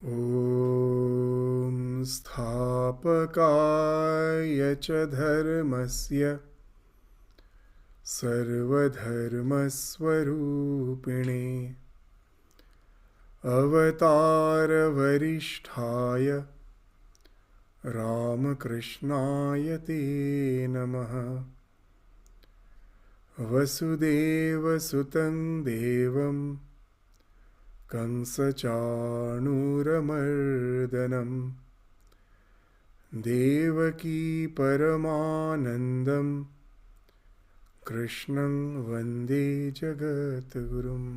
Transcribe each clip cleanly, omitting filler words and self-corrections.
ॐ स्थापकाय च धर्मस्य सर्वधर्मस्वरूपिणे अवतारवरिष्ठाय रामकृष्णाय ते नमः। वसुदेवसुतं देवं कंसचाणूरमर्दनं देवकी परमानन्दं कृष्णं वन्दे जगद्गुरुम्।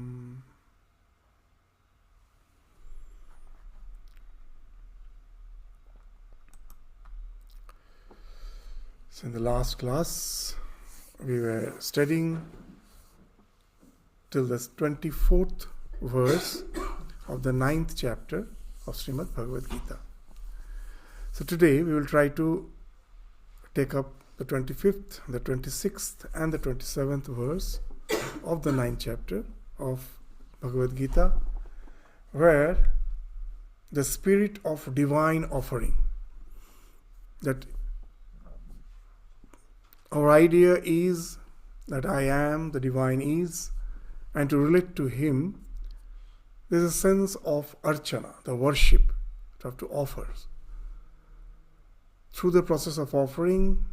So in the last class, we were studying till the 24th verse of the 9th chapter of Shrimad Bhagavad Gita. So today we will try to take up the 25th, the 26th and the 27th verse of the 9th chapter of Bhagavad Gita, where the spirit of divine offering, that our idea is that I am, the divine is, and to relate to him, there is a sense of archana, the worship that we have to offer. Through the process of offering,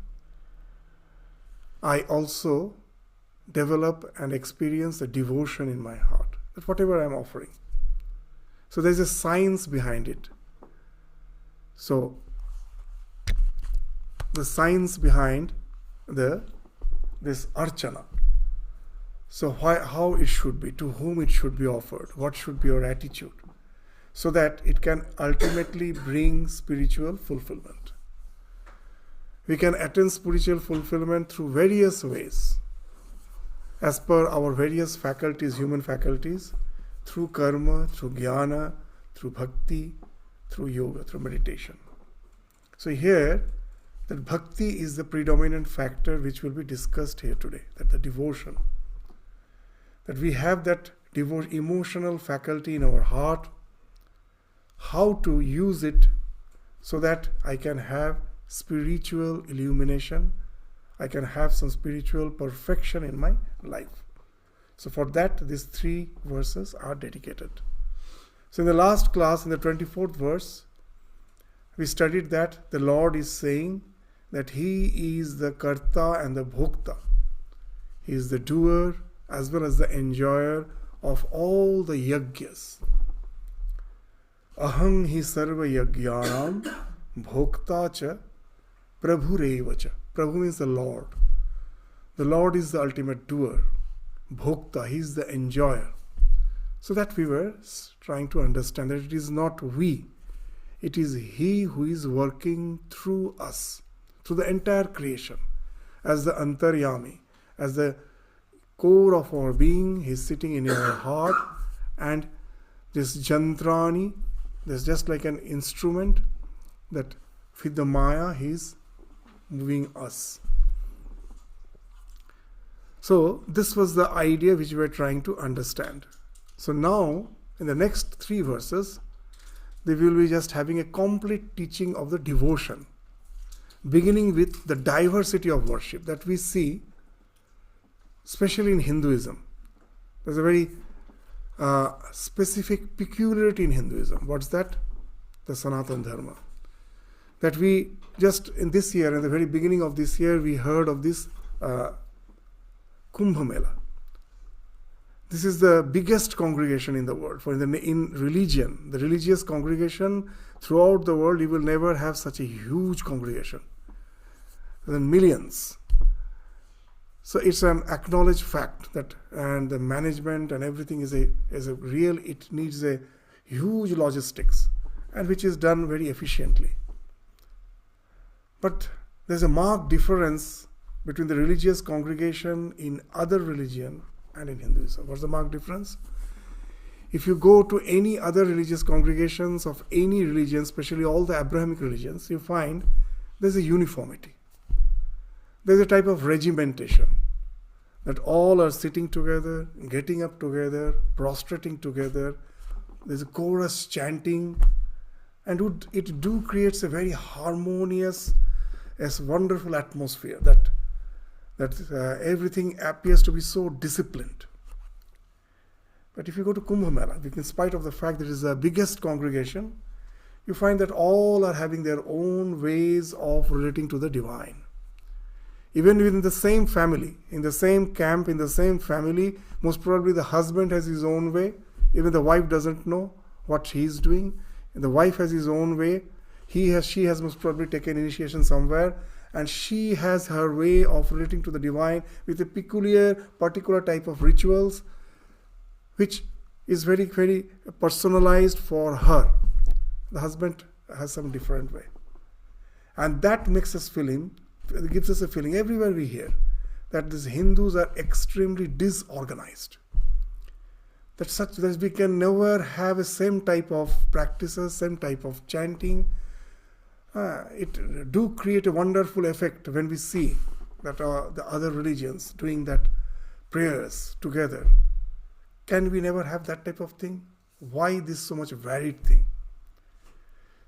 I also develop and experience the devotion in my heart, that whatever I am offering. So there is a science behind it. So the science behind this archana. So how it should be, to whom it should be offered, what should be your attitude, so that it can ultimately bring spiritual fulfillment. We can attain spiritual fulfillment through various ways, as per our various faculties, human faculties, through karma, through jnana, through bhakti, through yoga, through meditation. So here, that bhakti is the predominant factor which will be discussed here today, that the devotion. That we have that emotional faculty in our heart, how to use it so that I can have spiritual illumination, I can have some spiritual perfection in my life. So for that, these 3 verses are dedicated. So in the last class, in the 24th verse, we studied that the Lord is saying that He is the Karta and the Bhokta. He is the doer as well as the enjoyer of all the yajnas. Aham hi sarva yajnanam bhokta cha prabhureva cha. Prabhu means the Lord. The Lord is the ultimate doer. Bhokta, He is the enjoyer. So that we were trying to understand that it is not we. It is He who is working through us, through the entire creation, as the Antaryami, as the core of our being. He is sitting in our heart, and this Jantrani, there's just like an instrument that with the Maya, He is moving us. So this was the idea which we were trying to understand. So now, in the next 3 verses, they will be just having a complete teaching of the devotion, beginning with the diversity of worship that we see, especially in Hinduism. There's a very specific peculiarity in Hinduism. What's that? The Sanatana Dharma. That we just in this year, in the very beginning of this year, we heard of this Kumbh Mela. This is the biggest congregation in the world. For in religion, the religious congregation throughout the world, you will never have such a huge congregation. There are millions. So it's an acknowledged fact that, and the management and everything is a real, it needs a huge logistics, and which is done very efficiently. But there's a marked difference between the religious congregation in other religion and in Hinduism. What's the marked difference? If you go to any other religious congregations of any religion, especially all the Abrahamic religions, you find there's a uniformity. There's a type of regimentation. that all are sitting together, getting up together, prostrating together. There's a chorus chanting, And it do creates a very harmonious, as wonderful atmosphere that everything appears to be so disciplined. But if you go to Kumbh Mela, in spite of the fact that it is the biggest congregation, you find that all are having their own ways of relating to the divine. Even within the same family, in the same camp, in the same family, most probably the husband has his own way. Even the wife doesn't know what he is doing. And the wife has his own way. She has most probably taken initiation somewhere, and she has her way of relating to the divine with a particular type of rituals, which is very, very personalized for her. The husband has some different way. And that makes us gives us a feeling everywhere we hear that these Hindus are extremely disorganized. That we can never have the same type of practices, same type of chanting. It do create a wonderful effect when we see that the other religions doing that prayers together. Can we never have that type of thing? Why this so much varied thing?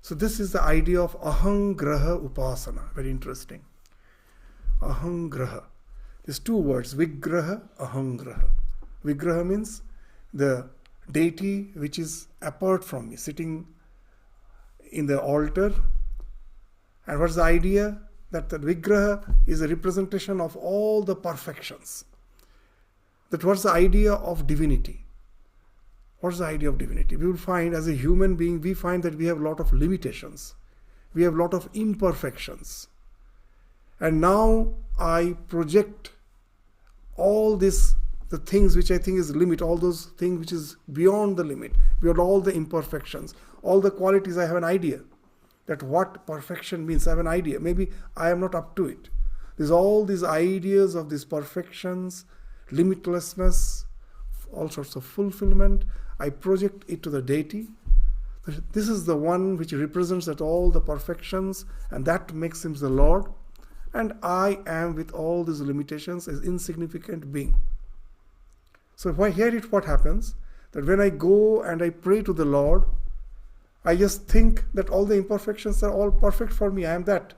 So this is the idea of ahangraha upasana. Very interesting. Ahangraha. These two words, vigraha, ahangraha. Vigraha means the deity which is apart from me, sitting in the altar. And what's the idea? That the vigraha is a representation of all the perfections. That what's the idea of divinity? What's the idea of divinity? We will find as a human being, we find that we have a lot of limitations. We have a lot of imperfections. And now I project all this, the things which I think is limit, all those things which is beyond the limit, beyond all the imperfections, all the qualities. I have an idea that what perfection means. I have an idea. Maybe I am not up to it. There's all these ideas of these perfections, limitlessness, all sorts of fulfillment. I project it to the deity. This is the one which represents that all the perfections, and that makes him the Lord. And I am, with all these limitations, an insignificant being. So if I hear it, what happens? That when I go and I pray to the Lord, I just think that all the imperfections are all perfect for me. I am that.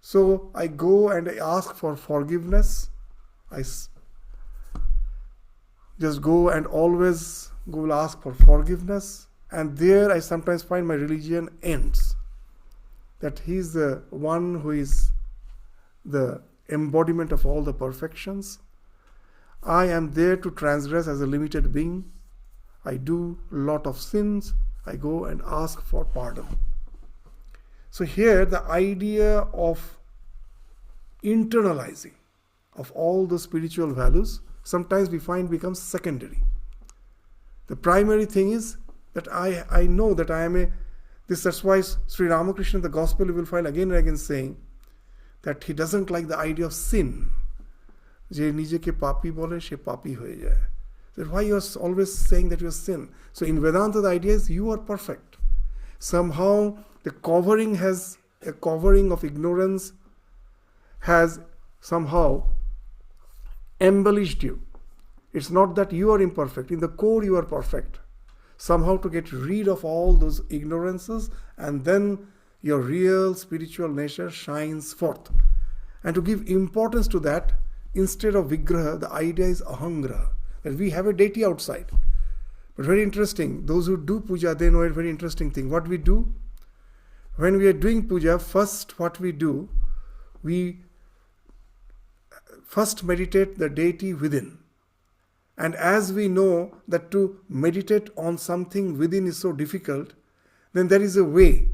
So I go and I ask for forgiveness. I just go and always go ask for forgiveness. And there I sometimes find my religion ends. That he is the one who is the embodiment of all the perfections. I am there to transgress as a limited being. I do a lot of sins. I go and ask for pardon. So here the idea of internalizing of all the spiritual values sometimes we find becomes secondary. The primary thing is that I know that I am that's why Sri Ramakrishna in the Gospel you will find again and again saying that he doesn't like the idea of sin. Je nijeke papi bole, she papi hoye jaye. That's why you are always saying that you are sin. So in Vedanta the idea is you are perfect. Somehow the covering of ignorance has somehow embellished you. It's not that you are imperfect. In the core you are perfect. Somehow to get rid of all those ignorances, and then your real spiritual nature shines forth. And to give importance to that, instead of vigraha, the idea is ahangraha. That we have a deity outside. But very interesting, those who do puja, they know a very interesting thing. What we do, when we are doing puja, first what we do, we first meditate the deity within. And as we know that to meditate on something within is so difficult, then there is a way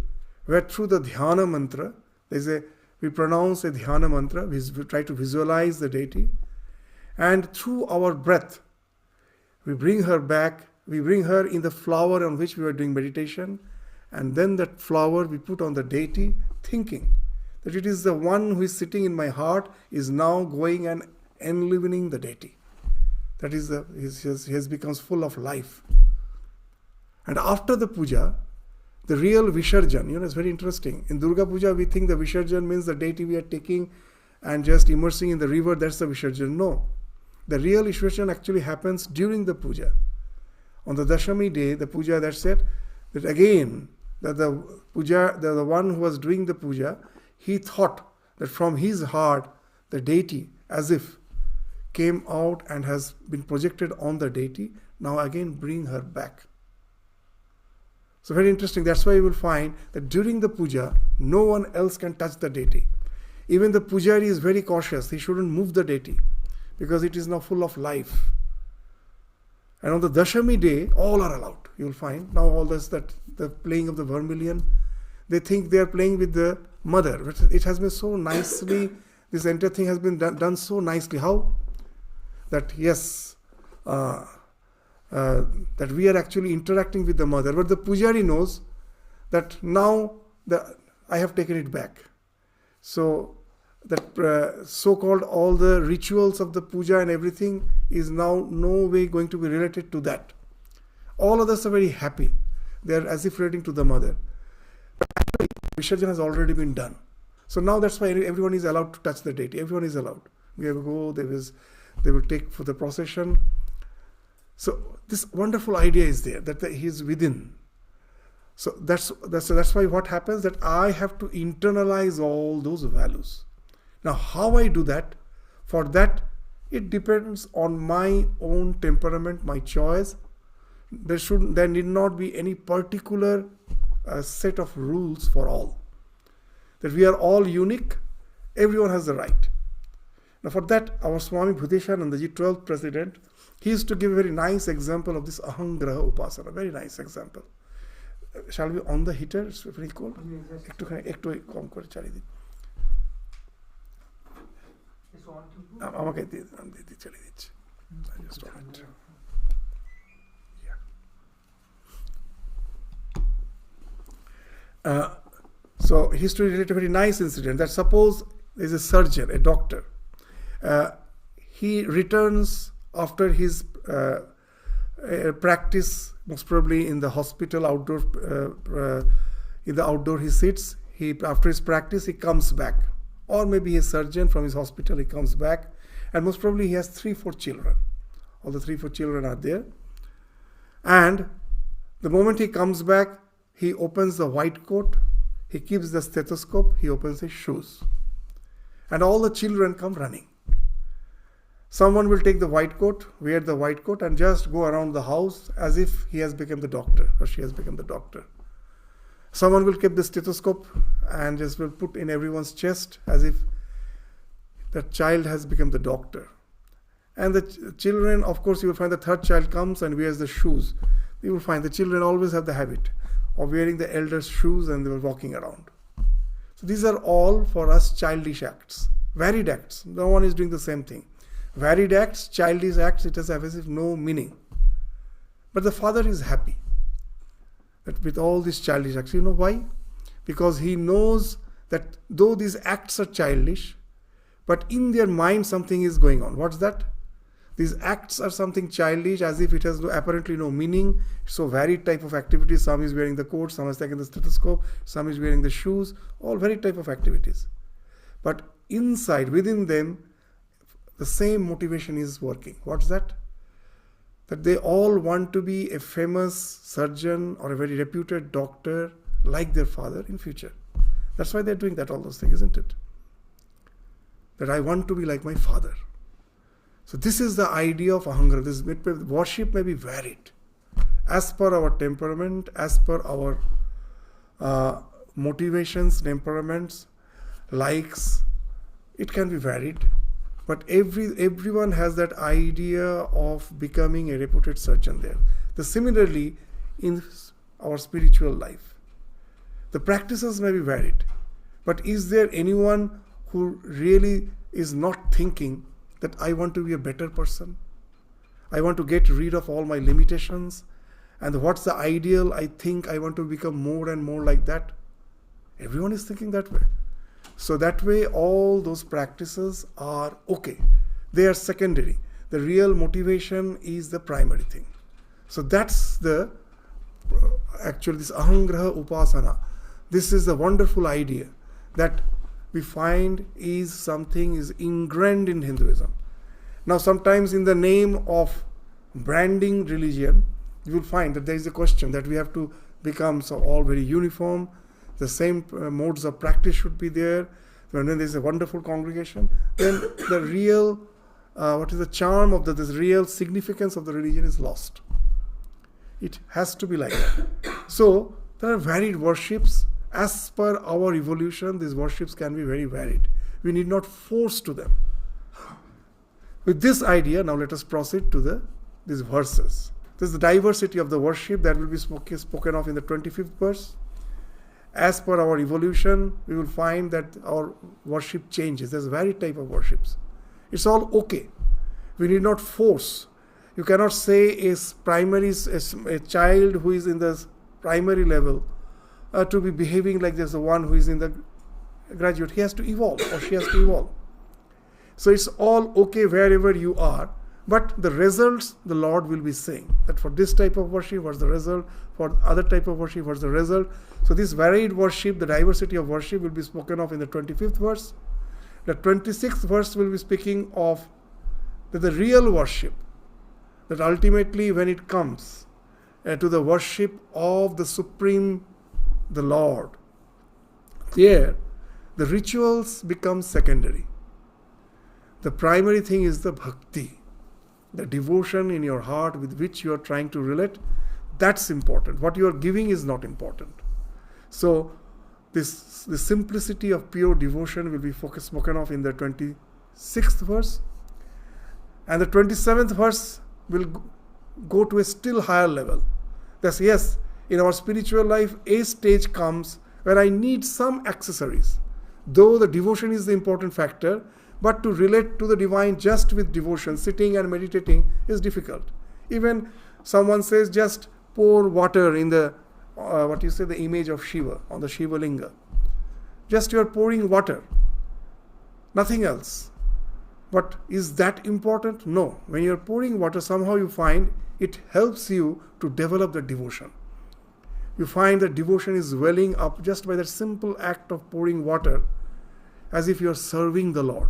where through the dhyana mantra, we pronounce a dhyana mantra, we try to visualize the deity, and through our breath, we bring her back, we bring her in the flower on which we are doing meditation, and then that flower we put on the deity, thinking that it is the one who is sitting in my heart, is now going and enlivening the deity. That is, he has becomes full of life. And after the puja, the real Visarjan, is very interesting. In Durga Puja, we think the Visarjan means the deity we are taking and just immersing in the river, that's the Visarjan. No. The real Visarjan actually happens during the puja. On the Dashami day, the puja, that's it, that again, that the one who was doing the puja, he thought that from his heart the deity as if came out and has been projected on the deity. Now again bring her back. So very interesting. That's why you will find that during the puja, no one else can touch the deity. Even the pujari is very cautious. He shouldn't move the deity because it is now full of life. And on the Dashami day, all are allowed. You will find now all this, that the playing of the vermilion, they think they are playing with the mother. But it has been so nicely, this entire thing has been done so nicely. How? That yes, that we are actually interacting with the mother. But the pujari knows that now I have taken it back. So that so-called all the rituals of the puja and everything is now no way going to be related to that. All others are very happy. They are as if relating to the mother. Visarjan has already been done. So now that's why everyone is allowed to touch the deity. Everyone is allowed. We will go, they will take for the procession. So this wonderful idea is there, that he is within. So that's why what happens, that I have to internalize all those values. Now how I do that? For that, it depends on my own temperament, my choice. There need not be any particular set of rules for all. That we are all unique, everyone has the right. Now for that, our Swami Bhuteshananda ji, 12th president, he used to give a very nice example of this Ahangraha Upasana, very nice example. Shall we on the heater? It's very cold. একটু কম করে চালিয়ে দিন। আমাকে দিয়ে চালিয়ে দিচ্ছি। I just on it. Yeah. So he used to relate a very nice incident, that suppose there is a surgeon, a doctor. He returns after his practice, most probably in the hospital outdoor, in the outdoor he sits. After his practice he comes back, or maybe he's a surgeon from his hospital, he comes back, and most probably he has 3-4 children. All the 3-4 children are there, and the moment he comes back, he opens the white coat, he keeps the stethoscope, he opens his shoes, and all the children come running. Someone will take the white coat, wear the white coat, and just go around the house as if he has become the doctor or she has become the doctor. Someone will keep the stethoscope and just will put in everyone's chest as if the child has become the doctor. And the children, of course, you will find the third child comes and wears the shoes. You will find the children always have the habit of wearing the elder's shoes and they were walking around. So these are all for us childish acts, varied acts. No one is doing the same thing. Varied acts, childish acts, it has as if no meaning. But the father is happy that with all these childish acts. You know why? Because he knows that though these acts are childish, but in their mind something is going on. What's that? These acts are something childish, as if it has apparently no meaning. So varied type of activities. Some is wearing the coat, some is taking the stethoscope, some is wearing the shoes, all varied type of activities. But inside, within them, the same motivation is working. What's that? That they all want to be a famous surgeon or a very reputed doctor like their father in future. That's why they're doing that, all those things, isn't it? That I want to be like my father. So this is the idea of Ahangra. This worship may be varied as per our temperament, as per our motivations, temperaments, likes. It can be varied. But everyone has that idea of becoming a reputed surgeon there. Similarly, in our spiritual life, the practices may be varied. But is there anyone who really is not thinking that I want to be a better person? I want to get rid of all my limitations. And what's the ideal? I think I want to become more and more like that. Everyone is thinking that way. So that way all those practices are okay. They are secondary. The real motivation is the primary thing. So that's actually this Ahangraha Upasana. This is a wonderful idea that we find is something is ingrained in Hinduism. Now sometimes in the name of branding religion, you will find that there is a question that we have to becomes all very uniform. The same modes of practice should be there. When there is a wonderful congregation, then the real, what is the charm of this real significance of the religion is lost. It has to be like that. So there are varied worships. As per our evolution, these worships can be very varied. We need not force to them. With this idea, now let us proceed to these verses. This is the diversity of the worship that will be spoken of in the 25th verse. As per our evolution, we will find that our worship changes. There's varied type of worships. It's all okay. We need not force. You cannot say a child who is in the primary level to be behaving like this, the one who is in the graduate. He has to evolve, or she has to evolve. So it's all okay wherever you are. But the results, the Lord will be saying that for this type of worship, what's the result? For other type of worship, what's the result? So this varied worship, the diversity of worship will be spoken of in the 25th verse. The 26th verse will be speaking of the real worship, that ultimately when it comes to the worship of the Supreme, the Lord, there the rituals become secondary. The primary thing is the bhakti, the devotion in your heart with which you are trying to relate. That's important. What you are giving is not important. So the simplicity of pure devotion will be spoken of in the 26th verse. And the 27th verse will go to a still higher level. That's, yes, in our spiritual life, a stage comes where I need some accessories. Though the devotion is the important factor, but to relate to the divine just with devotion, sitting and meditating, is difficult. Even someone says just pour water in the, the image of Shiva, on the Shiva Linga. Just you are pouring water, nothing else. But is that important? No. When you are pouring water, somehow you find it helps you to develop the devotion. You find that devotion is welling up just by that simple act of pouring water, as if you are serving the Lord.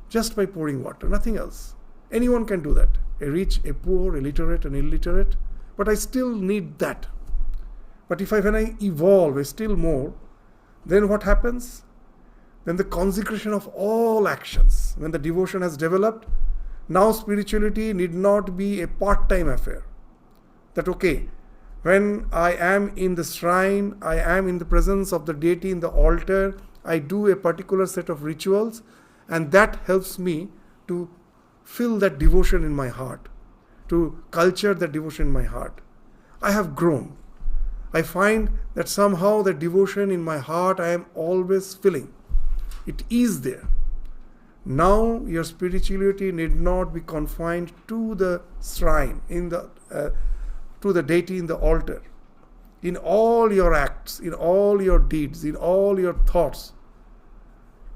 Just by pouring water, nothing else. Anyone can do that. A rich, a poor, a literate, an illiterate. But I still need that. But when I evolve still more, then what happens? Then the consecration of all actions. When the devotion has developed, now spirituality need not be a part-time affair. That okay, when I am in the shrine, I am in the presence of the deity in the altar, I do a particular set of rituals, and that helps me to fill that devotion in my heart, to culture that devotion in my heart. I have grown. I find that somehow the devotion in my heart I am always filling. It is there. Now your spirituality need not be confined to the shrine, to the deity in the altar. In all your acts, in all your deeds, in all your thoughts,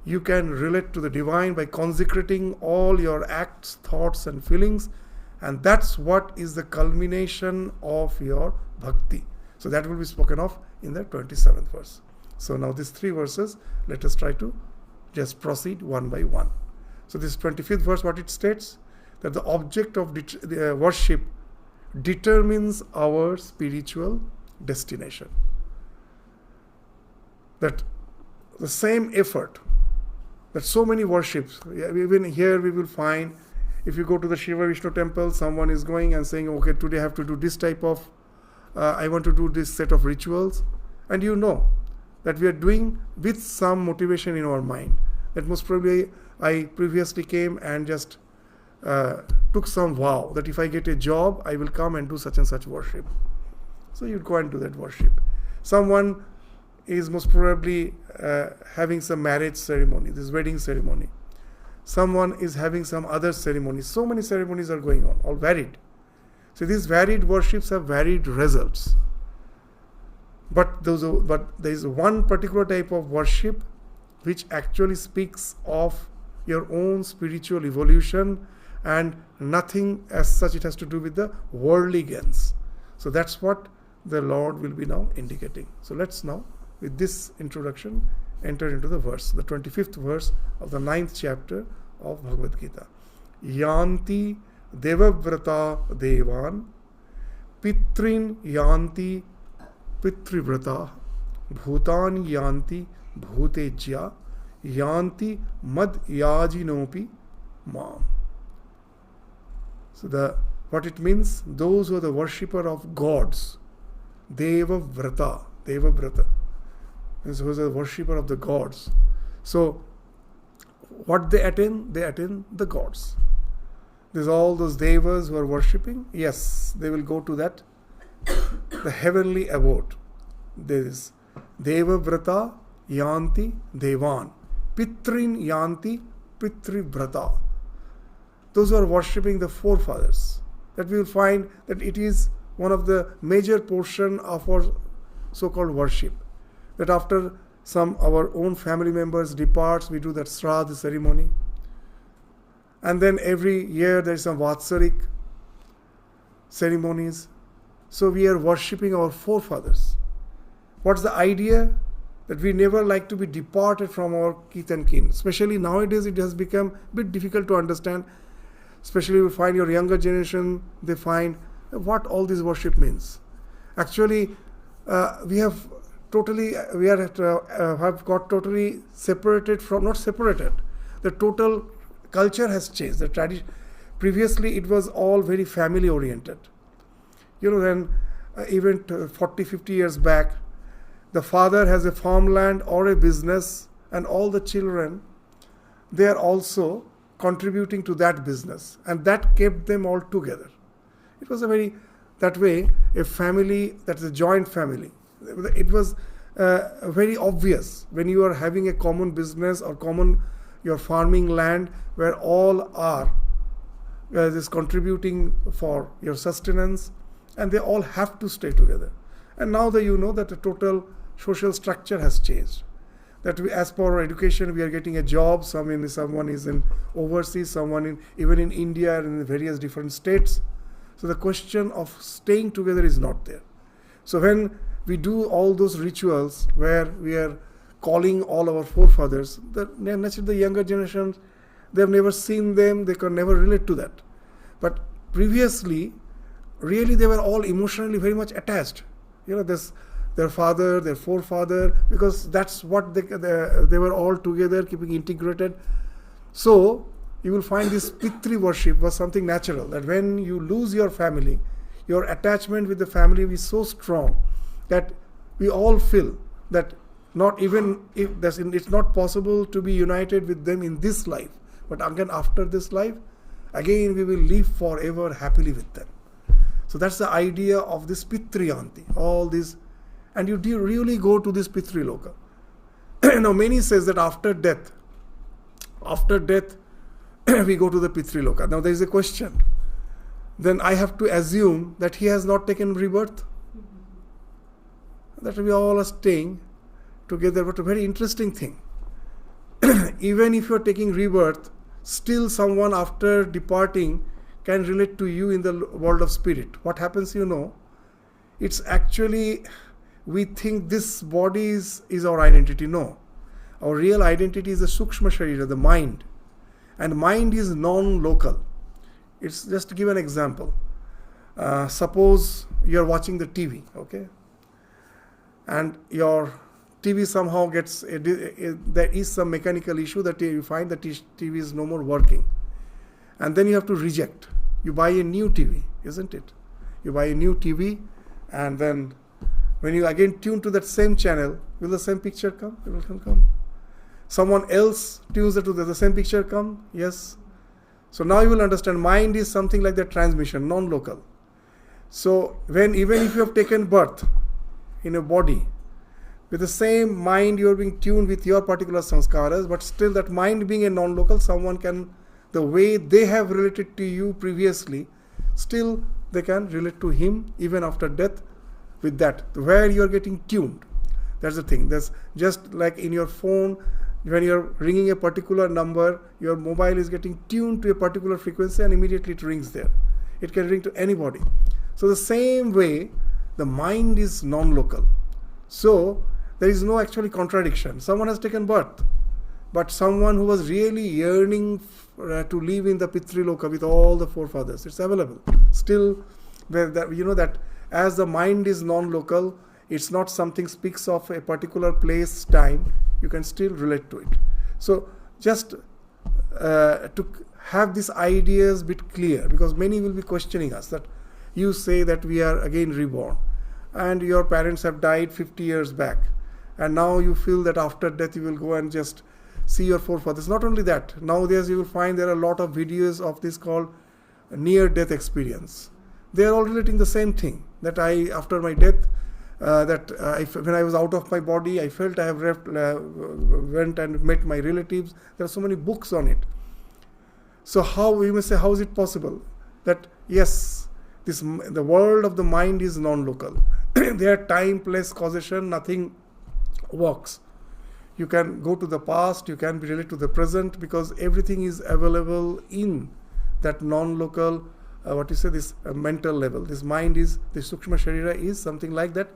you can relate to the divine by consecrating all your acts, thoughts and feelings, and that's what is the culmination of your bhakti. So that will be spoken of in the 27th verse. So now these 3 verses, let us try to just proceed one by one. So this 25th verse, what it states? That the object of worship determines our spiritual destination. That the same effort, that so many worships, even here we will find, if you go to the Shiva Vishnu temple, someone is going and saying, okay, today I have to do this type of, I want to do this set of rituals. And you know that we are doing with some motivation in our mind. That most probably I previously came and just took some vow that if I get a job, I will come and do such and such worship. So you go and do that worship. Someone is most probably having some marriage ceremony, this wedding ceremony. Someone is having some other ceremony. So many ceremonies are going on, all varied. So these varied worships have varied results. But there is one particular type of worship which actually speaks of your own spiritual evolution, and nothing as such it has to do with the worldly gains. So that's what the Lord will be now indicating. So let's now, with this introduction, enter into the verse, the 25th verse of the 9th chapter of Bhagavad Gita. Yanti devavrata devan pitrin yanti Pitrivrata Bhutan Yanti Bhutejya Yanti Mad Yajinopi Mam. So what it means, those who are the worshipper of gods, Deva Vrata, means who is the worshipper of the gods. So what they attain? They attain the gods. There's all those devas who are worshipping. Yes, they will go to that, the heavenly abode. There is Deva Vrata Yanti Devan. Pitrin Yanti Pitrivrata. Those who are worshipping the forefathers. That we will find that it is one of the major portion of our so-called worship. That after our own family members departs, we do that Shraddha ceremony. And then every year there is some Vatsarik ceremonies. So we are worshipping our forefathers. What's the idea? That we never like to be departed from our kith and kin. Especially nowadays it has become a bit difficult to understand. Especially you find your younger generation, they find what all this worship means. Actually, we have got totally separated from, not separated. The total culture has changed. The tradition. Previously, it was all very family oriented. Then even 40, 50 years back, the father has a farmland or a business, and all the children, they are also contributing to that business, and that kept them all together. It was that way, a family, that's a joint family. It was very obvious when you are having a common business or your farming land where all are is contributing for your sustenance, and they all have to stay together. And now that you know that the total social structure has changed. That as per our education, we are getting a job. Someone is in overseas, someone even in India and in various different states. So the question of staying together is not there. So when we do all those rituals where we are calling all our forefathers, naturally the younger generations, they have never seen them, they can never relate to that. But previously, really they were all emotionally very much attached. Their father, their forefather, because that's what they were all together, keeping integrated. So you will find this Pitri worship was something natural, that when you lose your family, your attachment with the family is so strong that we all feel that not even if it's not possible to be united with them in this life, but again after this life, again we will live forever happily with them. So that's the idea of this Pitriyanti, all these. And you do really go to this Pitri Loka. Now many says that after death, we go to the Pitri Loka. Now there is a question. Then I have to assume that he has not taken rebirth. That we all are staying together. But a very interesting thing. Even if you are taking rebirth, still someone after departing can relate to you in the world of spirit. What happens, it's actually, we think this body is our identity. No. Our real identity is the Sukshma Sharira, the mind. And mind is non-local. It's just to give an example. Suppose you are watching the TV, okay? And your TV somehow there is some mechanical issue that you find that TV is no more working. And then you have to reject. You buy a new TV, isn't it? You buy a new TV, and then when you again tune to that same channel, will the same picture come? It will come. Someone else tunes it to the same picture come? Yes. So now you will understand mind is something like that transmission, non-local. So even if you have taken birth in a body, with the same mind you are being tuned with your particular sanskaras, but still that mind being a non-local, someone can, the way they have related to you previously, still they can relate to him even after death with that, where you are getting tuned. That's the thing. That's just like in your phone, when you are ringing a particular number, your mobile is getting tuned to a particular frequency and immediately it rings there. It can ring to anybody. So the same way, the mind is non-local. So there is no actually contradiction. Someone has taken birth, but someone who was really yearning to live in the Pitri Loka with all the forefathers, it's available. Still, that as the mind is non-local, it's not something speaks of a particular place, time, you can still relate to it. So just to have these ideas bit clear, because many will be questioning us that you say that we are again reborn and your parents have died 50 years back and now you feel that after death you will go and just see your forefathers. Not only that, nowadays you will find there are a lot of videos of this called near death experience. They are all relating the same thing, that after my death, when I was out of my body, I felt I have went and met my relatives. There are so many books on it. So how, we may say, how is it possible that yes, the world of the mind is non-local. There time, place, causation, nothing works. You can go to the past, you can be related to the present, because everything is available in that non-local, this mental level. This mind is, the Sukshma Sharira is something like that,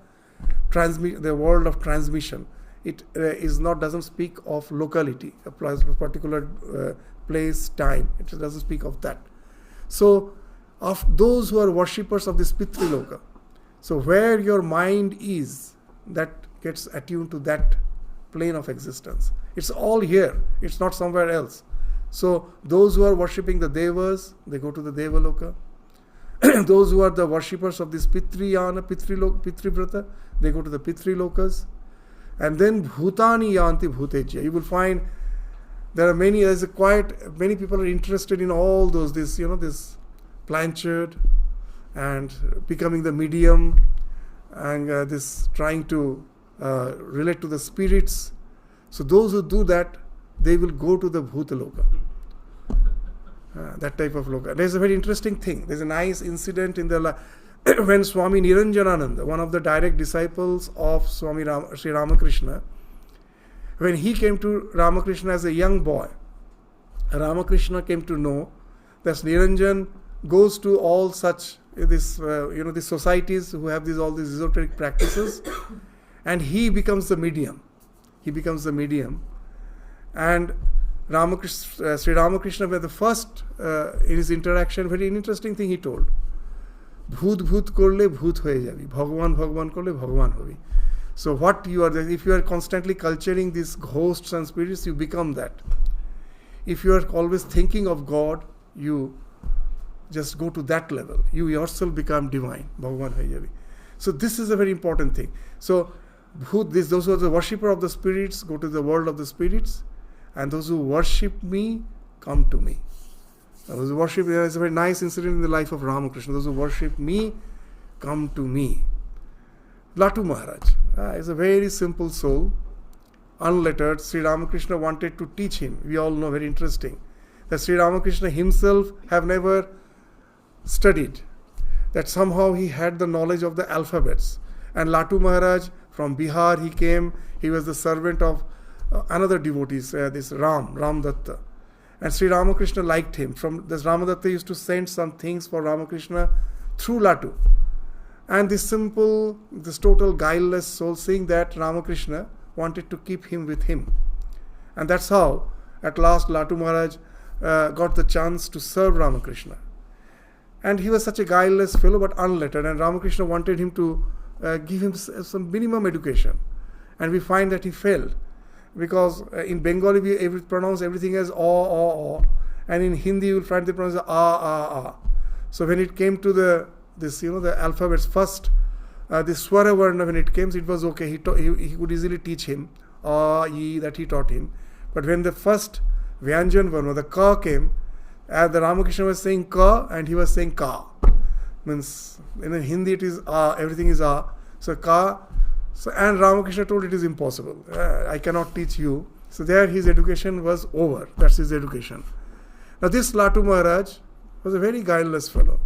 the world of transmission. It doesn't speak of locality, a particular place, time. It doesn't speak of that. So, of those who are worshippers of this Pitri Loka, so where your mind is, that gets attuned to that plane of existence. It's all here. It's not somewhere else. So those who are worshipping the Devas, they go to the Deva Loka. Those who are the worshippers of this Pitri Vrata, they go to the Pitri Lokas. And then Bhutani Yanti Bhutejya. You will find many people are interested in all those, this Blanchard and becoming the medium and this trying to relate to the spirits. So those who do that, they will go to the Bhuta Loka. That type of Loka. There's a very interesting thing. There's a nice incident in the when Swami Niranjanananda, one of the direct disciples of Swami Sri Ramakrishna, when he came to Ramakrishna as a young boy, Ramakrishna came to know that Niranjan goes to all such these societies who have all these esoteric practices, and he becomes the medium. And Sri Ramakrishna were the first in his interaction. Very interesting thing he told. Bhut korle bhut hoye jabi. Bhagwan korle bhagwan hobi. So what you are, if you are constantly culturing these ghosts and spirits, you become that. If you are always thinking of God, you just go to that level. You yourself become divine. Bhagwan hoye jabi. So this is a very important thing. So those who are the worshipper of the spirits go to the world of the spirits, and those who worship me come to me. Those who worship, there is a very nice incident in the life of Ramakrishna. Those who worship me come to me. Latu Maharaj is a very simple soul, unlettered. Sri Ramakrishna wanted to teach him. We all know, very interesting, that Sri Ramakrishna himself have never studied. That somehow he had the knowledge of the alphabets. And Latu Maharaj, from Bihar he came, he was the servant of another devotee, this Ram Datta. And Sri Ramakrishna liked him. From this Ramadatta used to send some things for Ramakrishna through Latu. And this total guileless soul, seeing that, Ramakrishna wanted to keep him with him. And that's how, at last, Latu Maharaj got the chance to serve Ramakrishna. And he was such a guileless fellow, but unlettered. And Ramakrishna wanted him to give him some minimum education. And we find that he failed. Because in Bengali we pronounce everything as o. And in Hindi you will find they pronounce a. So when it came to the alphabets first, the Swara Varna, when it came, it was okay. He could easily teach him, that he taught him. But when the first Vyanjan Varna, the Ka came, the Ramakrishna was saying Ka and he was saying Ka. Means in Hindi it is everything is a. So Ka. So, and Ramakrishna told it is impossible. I cannot teach you. So there his education was over. That's his education. Now this Latu Maharaj was a very guileless fellow.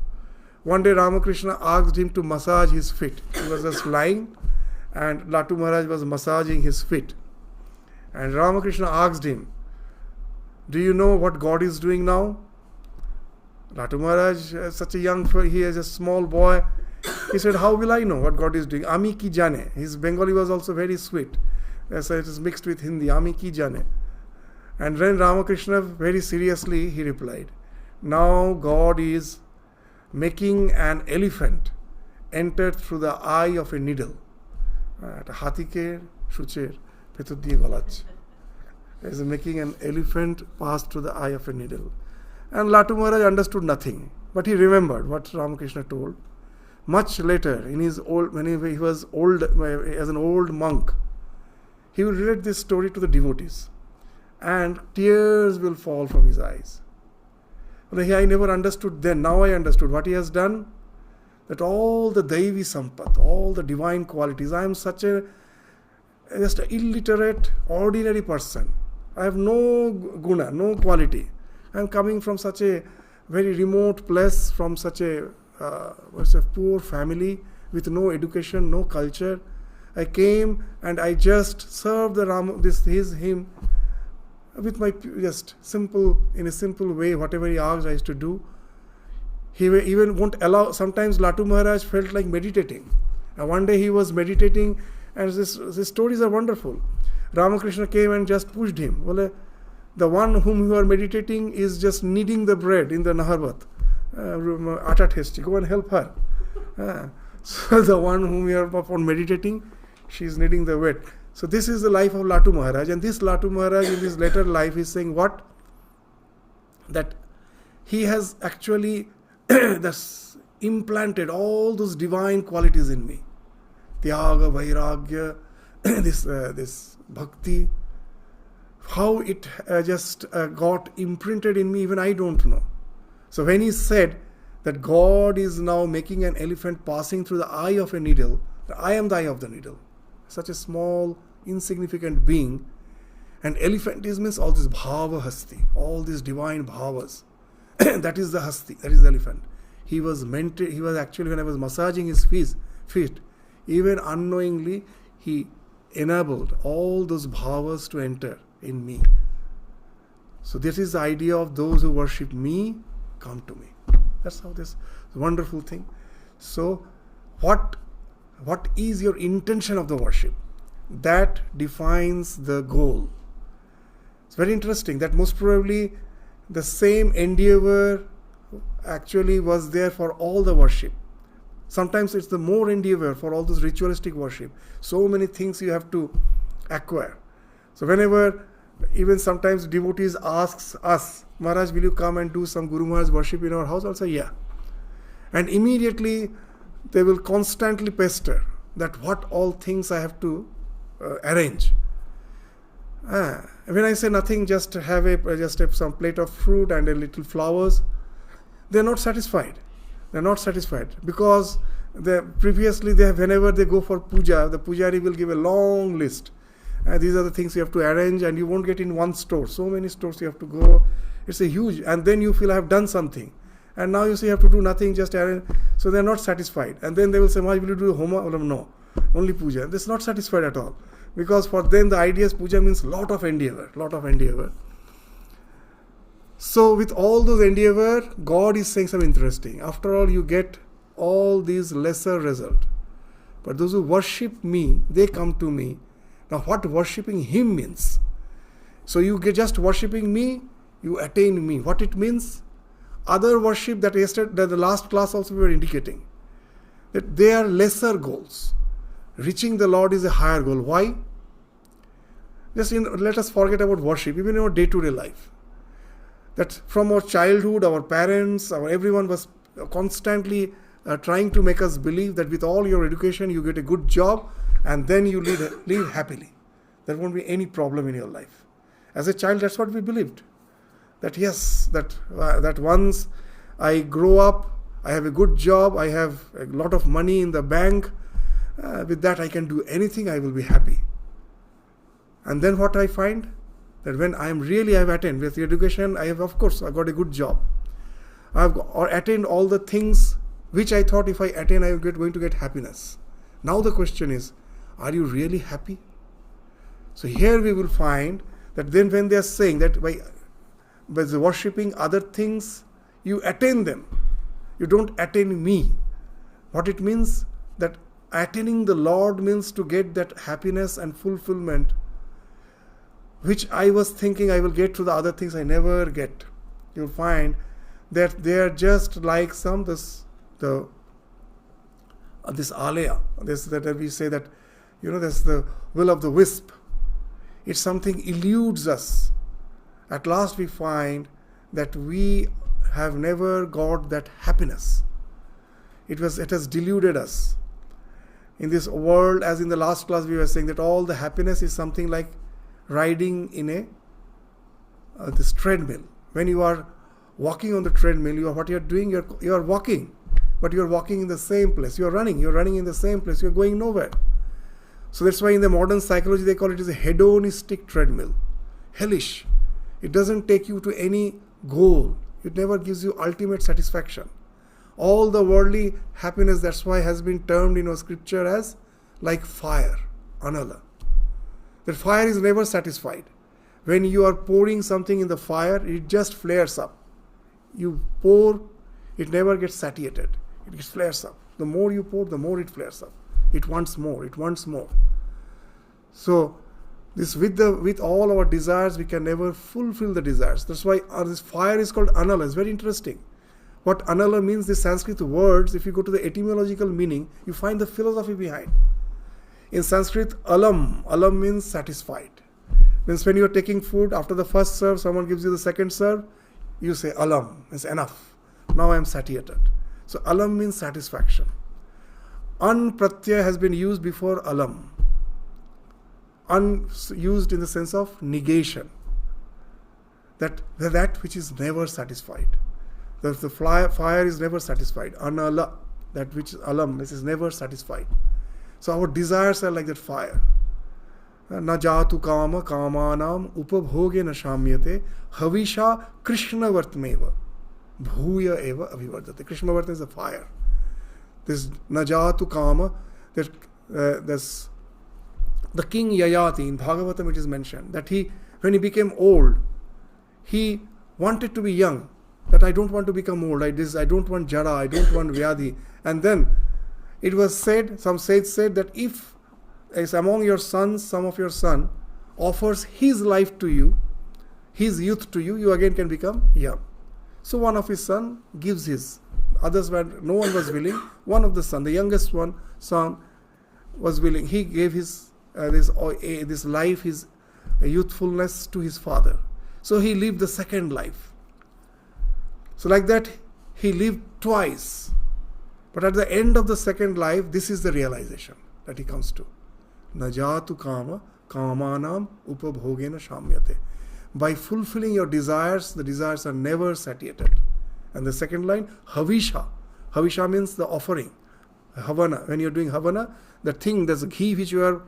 One day Ramakrishna asked him to massage his feet. He was just lying and Latu Maharaj was massaging his feet. And Ramakrishna asked him, do you know what God is doing now? Latu Maharaj, such a young fellow, he is a small boy. He said, how will I know what God is doing? Ami ki jane. His Bengali was also very sweet. So it is mixed with Hindi. Ami ki jane. And then Ramakrishna, very seriously, he replied, now God is making an elephant enter through the eye of a needle. একটা হাতিকে সূচের ভেতর দিয়ে গলাচ্ছে. Is making an elephant pass through the eye of a needle. And Latu Maharaj understood nothing, but he remembered what Ramakrishna told. Much later, in his old, when he was old, as an old monk, he will relate this story to the devotees, and tears will fall from his eyes. But I never understood then. Now I understood what he has done. That all the Daivi Sampat, all the divine qualities. I am such a just an illiterate, ordinary person. I have no guna, no quality. I am coming from such a very remote place, from such a poor family with no education, no culture. I came and I just served the him with my just simple, in a simple way, whatever he asked I used to do. He even won't allow. Sometimes Latu Maharaj felt like meditating. And one day he was meditating, and these stories are wonderful. Ramakrishna came and just pushed him. Well, the one whom you are meditating is just kneading the bread in the Naharbat. Atta Thesti, go and help her. So the one whom you are upon meditating, she is kneading the bread. So this is the life of Latu Maharaj. And this Latu Maharaj in his later life is saying what? That he has actually implanted all those divine qualities in me. Tyaga, Vairagya, this bhakti, how it just got imprinted in me, even I don't know. So when he said that God is now making an elephant passing through the eye of a needle, I am the eye of the needle. Such a small, insignificant being. And elephant means all this bhava hasti, all these divine bhavas. That is the hasti, that is the elephant. He was actually, when I was massaging his feet, even unknowingly, he enabled all those bhavas to enter in me. So this is the idea of those who worship me, come to me. That's how this wonderful thing. So what is your intention of the worship? That defines the goal. It's very interesting that most probably the same endeavor actually was there for all the worship. Sometimes it's the more endeavor for all this ritualistic worship. So many things you have to acquire. So whenever, even sometimes devotees asks us, Maharaj, will you come and do some Guru Maharaj worship in our house? I'll say, yeah. And immediately they will constantly pester that what all things I have to arrange. When I say nothing, just have some plate of fruit and a little flowers, they're not satisfied. They're not satisfied because whenever they go for puja, the pujari will give a long list. These are the things you have to arrange, and you won't get in one store. So many stores you have to go. It's a huge, and then you feel I have done something. And now you say you have to do nothing, just arrange. So they're not satisfied. And then they will say, Maharaj, will you do homa? No, only puja. They're not satisfied at all. Because for them the idea is puja means lot of endeavor. So with all those endeavor, God is saying something interesting. After all, you get all these lesser result. But those who worship me, they come to me. Now what worshipping him means? So you get just worshipping me, you attain me. What it means? Other worship that the last class also we were indicating. That they are lesser goals. Reaching the Lord is a higher goal. Why? Let us forget about worship, even in our day-to-day life. That from our childhood, our parents, everyone was constantly trying to make us believe that with all your education, you get a good job and then you live happily. There won't be any problem in your life. As a child, that's what we believed. That yes, that once I grow up, I have a good job, I have a lot of money in the bank, with that I can do anything, I will be happy. And then what I find? That when I have attained with education, I got a good job. I've attained all the things which I thought if I attain, I am going to get happiness. Now the question is, are you really happy? So here we will find that then when they are saying that by worshipping other things, you attain them. You don't attain me. What it means? That attaining the Lord means to get that happiness and fulfillment which I was thinking I will get through the other things, I never get. You'll find that they are just like this alaya. That we say that, That's the will of the wisp. It's something eludes us. At last we find that we have never got that happiness. It has deluded us. In this world, as in the last class we were saying, that all the happiness is something like riding in this treadmill. When you are walking on the treadmill, what you are doing, you are walking, but you are walking in the same place. You are running in the same place. You are going nowhere. So that's why in the modern psychology they call it as a hedonistic treadmill. Hellish. It doesn't take you to any goal. It never gives you ultimate satisfaction. All the worldly happiness, that's why has been termed in our scripture as like fire, anala. That fire is never satisfied. When you are pouring something in the fire, it just flares up. You pour, it never gets satiated. It just flares up. The more you pour, the more it flares up. It wants more, it wants more. So, this with all our desires, we can never fulfill the desires. That's why this fire is called anala. It's very interesting. What anala means, the Sanskrit words, if you go to the etymological meaning, you find the philosophy behind. In Sanskrit, alam means satisfied. Means when you are taking food, after the first serve, someone gives you the second serve, you say alam, means enough. Now I am satiated. So alam means satisfaction. An pratyaya has been used before alam. An used in the sense of negation. That which is never satisfied. The fire is never satisfied. Anala, that which is alam, this is never satisfied. So our desires are like that fire. Na jatu kama kamanam upabhoge na shamyate havisha krishna vartmeva bhuya eva avivardate. Krishna vartma is a fire. This na jatu kama, there's the king Yayati in Bhagavatam it is mentioned that when he became old, he wanted to be young. That I don't want to become old, I don't want jara, I don't want vyadhi. And then it was said, some sages said that if among your sons, some of your son offers his life to you, his youth to you, you again can become young. So one of his son gives his. Others no one was willing. One of the son, the youngest son was willing. He gave his this life, his youthfulness to his father. So he lived the second life. So like that, he lived twice. But at the end of the second life, this is the realization that he comes to. Najatu kama kamanam upabhogena shamyate. By fulfilling your desires, the desires are never satiated. And the second line, havisha. Havisha means the offering. Havana. When you're doing havana, the thing, there's a ghee which you are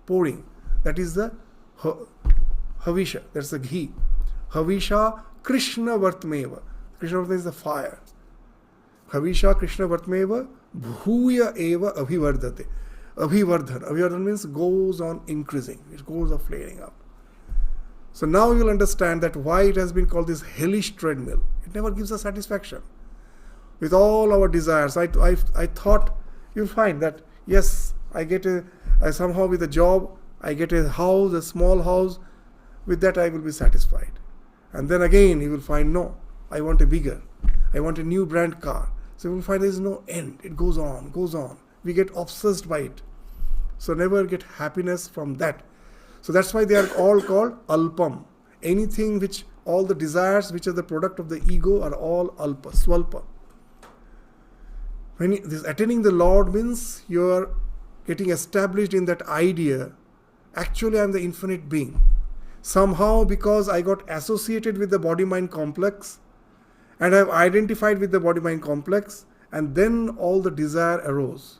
pouring. That is the havisha. That's the ghee. Havisha Krishna vartmeva. Krishna Vartmeva is the fire. Havisha Krishna Vartmeva bhuya eva avivardate. Avivardhan means goes on increasing. It goes on flaring up. So now you'll understand that why it has been called this hellish treadmill. It never gives us satisfaction. With all our desires, I thought you'll find that yes, somehow with a job, I get a house, a small house. With that I will be satisfied. And then again you will find no. I want a bigger. I want a new brand car. So you will find there is no end. It goes on. We get obsessed by it. So never get happiness from that. So that's why they are all called alpam. Anything which, all the desires which are the product of the ego are all alpa, swalpa. When this attaining the Lord means you are getting established in that idea. Actually I am the infinite being. Somehow because I got associated with the body-mind complex, and I have identified with the body-mind complex, and then all the desire arose.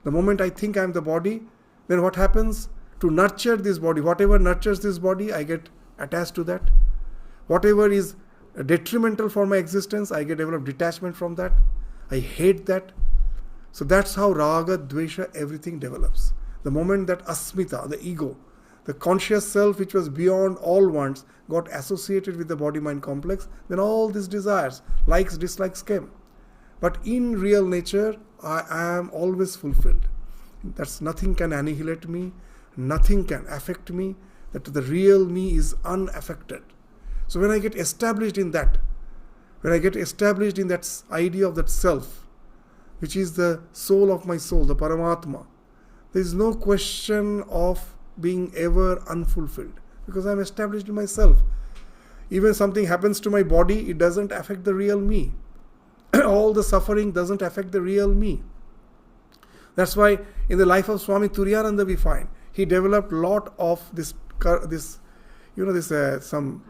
The moment I think I am the body, then what happens? To nurture this body, whatever nurtures this body, I get attached to that. Whatever is detrimental for my existence, I get develop detachment from that. I hate that. So that's how raga, dvesha, everything develops. The moment that asmita, the ego, the conscious self which was beyond all wants got associated with the body-mind complex, then all these desires, likes, dislikes came. But in real nature, I am always fulfilled. That's nothing can annihilate me, nothing can affect me, that the real me is unaffected. So when I get established in that, idea of that self, which is the soul of my soul, the Paramatma, There is no question of being ever unfulfilled, because I am established in myself. Even something happens to my body, it doesn't affect the real me. All the suffering doesn't affect the real me. That's why in the life of Swami Turiyananda we find he developed a lot of some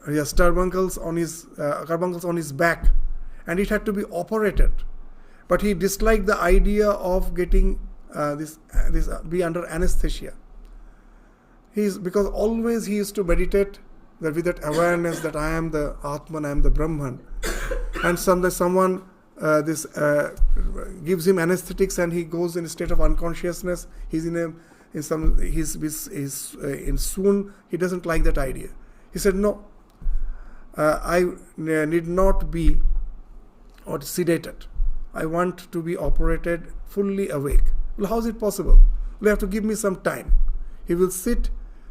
carbuncles on his back, and it had to be operated. But he disliked the idea of getting be under anesthesia. Because always he used to meditate with that awareness that I am the Atman, I am the Brahman. And someone gives him anesthetics and he goes in a state of unconsciousness. He's in swoon. He doesn't like that idea. He said, no, I need not be sedated. I want to be operated fully awake. Well, how is it possible? You have to give me some time. He will sit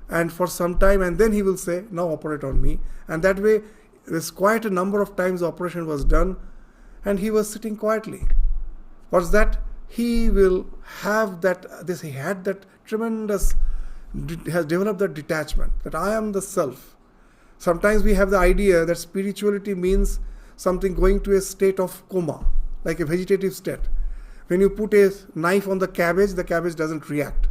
and for some time, and then he will say, now operate on me. And that way, there's quite a number of times the operation was done, and he was sitting quietly. What's that? He will have he had that tremendous, has developed that detachment, that I am the self. Sometimes we have the idea that spirituality means something going to a state of coma, like a vegetative state. When you put a knife on the cabbage doesn't react.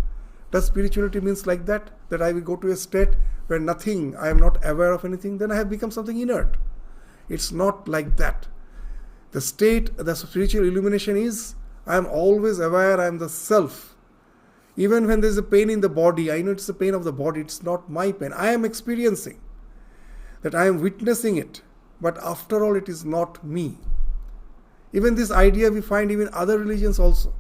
Does spirituality means like that? That I will go to a state where nothing, I am not aware of anything, then I have become something inert. It's not like that. The state, the spiritual illumination is, I am always aware, I am the self. Even when there is a pain in the body, I know it's the pain of the body, it's not my pain. I am experiencing that, I am witnessing it. But after all, it is not me. Even this idea we find even other religions also.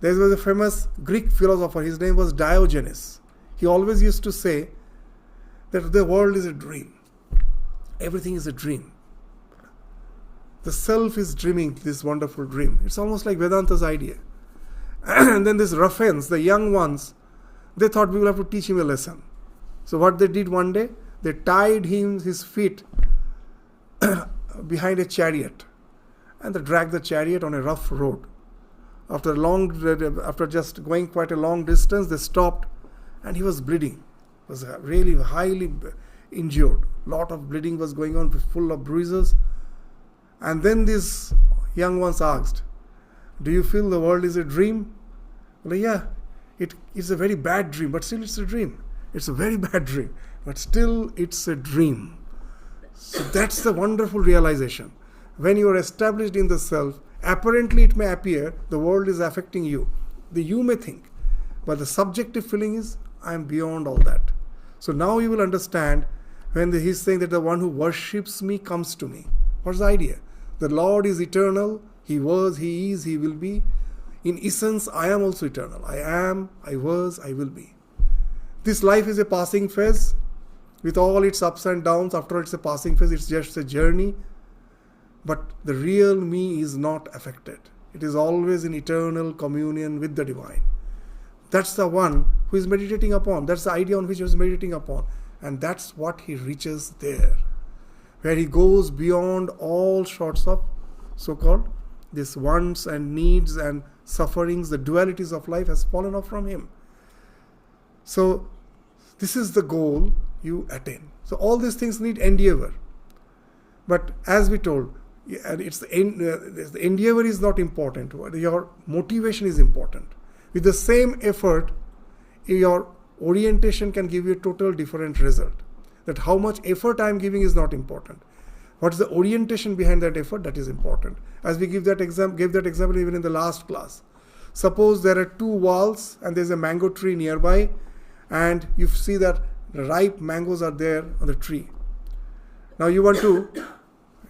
There was a famous Greek philosopher, his name was Diogenes. He always used to say that the world is a dream. Everything is a dream. The self is dreaming this wonderful dream. It's almost like Vedanta's idea. And then these ruffians, the young ones, they thought we will have to teach him a lesson. So what they did one day, they tied his feet behind a chariot, and they dragged the chariot on a rough road. After just going quite a long distance, they stopped, and he was bleeding. He was really highly injured. Lot of bleeding was going on, full of bruises. And then these young ones asked, do you feel the world is a dream? Well, yeah, it's a very bad dream, but still it's a dream. It's a very bad dream, but still it's a dream. So that's the wonderful realization. When you are established in the self, apparently it may appear the world is affecting you. You may think, but the subjective feeling is, I am beyond all that. So now you will understand when he's saying that the one who worships me comes to me. What's the idea? The Lord is eternal. He was, He is, He will be. In essence, I am also eternal. I am, I was, I will be. This life is a passing phase with all its ups and downs. After all, it's a passing phase. It's just a journey. But the real me is not affected. It is always in eternal communion with the divine. That's the one who is meditating upon. That's the idea on which he is meditating upon. And that's what he reaches there. Where he goes beyond all sorts of so-called these wants and needs and sufferings, the dualities of life has fallen off from him. So this is the goal you attain. So all these things need endeavor. But as we told, the endeavor is not important. Your motivation is important. With the same effort, your orientation can give you a total different result. That how much effort I am giving is not important. What is the orientation behind that effort? That is important. As we gave that example even in the last class. Suppose there are two walls and there is a mango tree nearby, and you see that ripe mangoes are there on the tree. Now you want to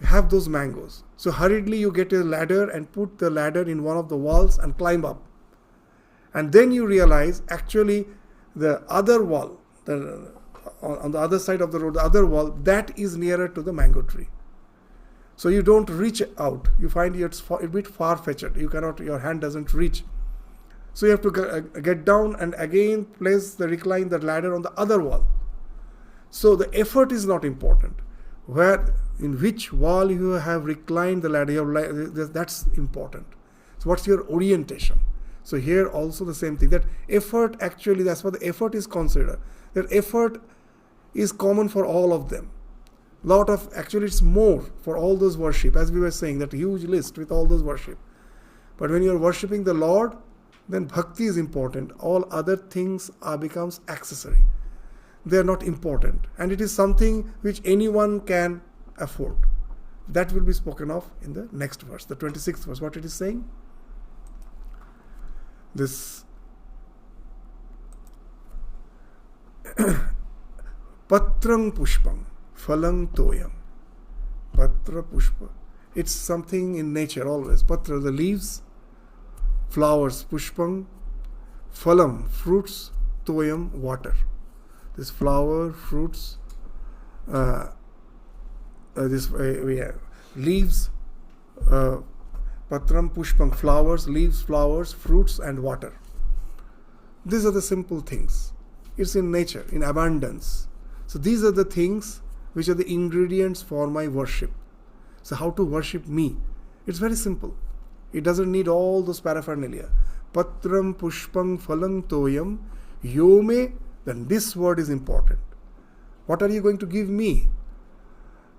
have those mangoes. So hurriedly you get a ladder and put the ladder in one of the walls and climb up. And then you realize actually the other wall, on the other side of the road, the other wall, that is nearer to the mango tree. So you don't reach out. You find it's a bit far-fetched. Your hand doesn't reach. So you have to get down and again recline the ladder on the other wall. So the effort is not important. In which wall you have reclined the ladder, that's important. So what's your orientation? So here also the same thing, that effort actually, that's what the effort is considered. That effort is common for all of them. Actually it's more for all those worship, as we were saying, that huge list with all those worship. But when you are worshipping the Lord, then bhakti is important. All other things becomes accessory. They are not important. And it is something which anyone can afford. That will be spoken of in the next verse, the 26th verse. What it is saying? This Patrang pushpam phalang toyam. Patra pushpa. It's something in nature always. Patra, the leaves, flowers, pushpam, phalam, fruits, toyam, water. This flower, fruits, leaves, patram, pushpam, flowers, leaves, flowers, fruits, and water. These are the simple things. It's in nature, in abundance. So these are the things which are the ingredients for my worship. So how to worship me? It's very simple. It doesn't need all those paraphernalia. Patram, pushpam, phalang, toyam, yome. Then this word is important. What are you going to give me?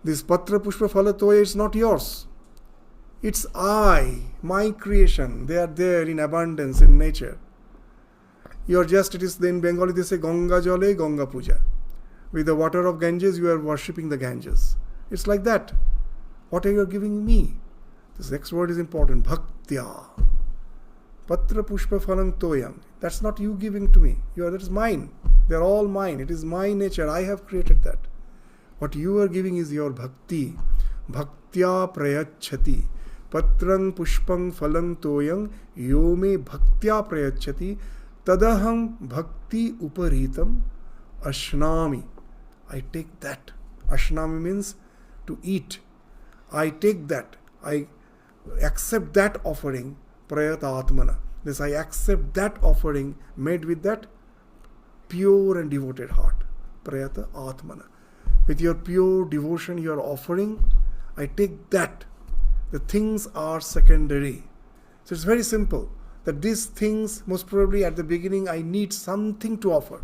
This patra, pushpa, phala, toya is not yours. It's I, my creation. They are there in abundance in nature. You are just, it is in Bengali they say Ganga Jale, Ganga Puja. With the water of Ganges, you are worshipping the Ganges. It's like that. What are you giving me? This next word is important. Bhaktya. Patra, pushpa, phalang, toyam. That's not you giving to me. That is mine. They're all mine. It is my nature. I have created that. What you are giving is your bhakti. Bhaktya prayachati. Patrang pushpang phalang toyam yome bhaktya prayachati tadaham bhakti uparitam ashnami. I take that. Ashnami means to eat. I take that. I accept that offering. Prayata atmana. This I accept that offering made with that pure and devoted heart. Prayata atmana. With your pure devotion you are offering, I take that. The things are secondary. So it's very simple. That these things, most probably at the beginning, I need something to offer.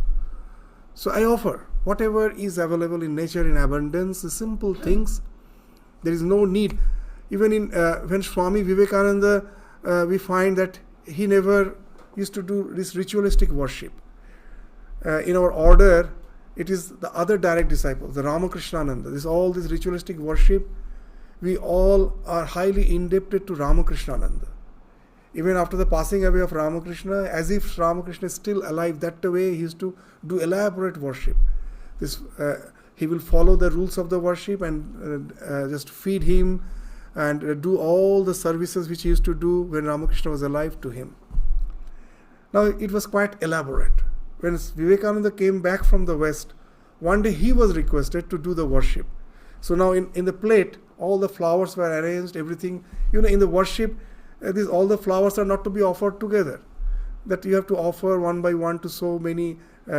So I offer whatever is available in nature in abundance, the simple things. There is no need. Even in when Swami Vivekananda, we find that he never used to do this ritualistic worship. In our order, it is the other direct disciples, the Ramakrishnananda. All this ritualistic worship, we all are highly indebted to Ramakrishnananda. Even after the passing away of Ramakrishna, as if Ramakrishna is still alive, that way he used to do elaborate worship. He will follow the rules of the worship and just feed him and do all the services which he used to do when Ramakrishna was alive to him. Now it was quite elaborate. When Vivekananda came back from the West, one day he was requested to do the worship. So now in the plate, all the flowers were arranged, everything. In the worship, all the flowers are not to be offered together. That you have to offer one by one to so many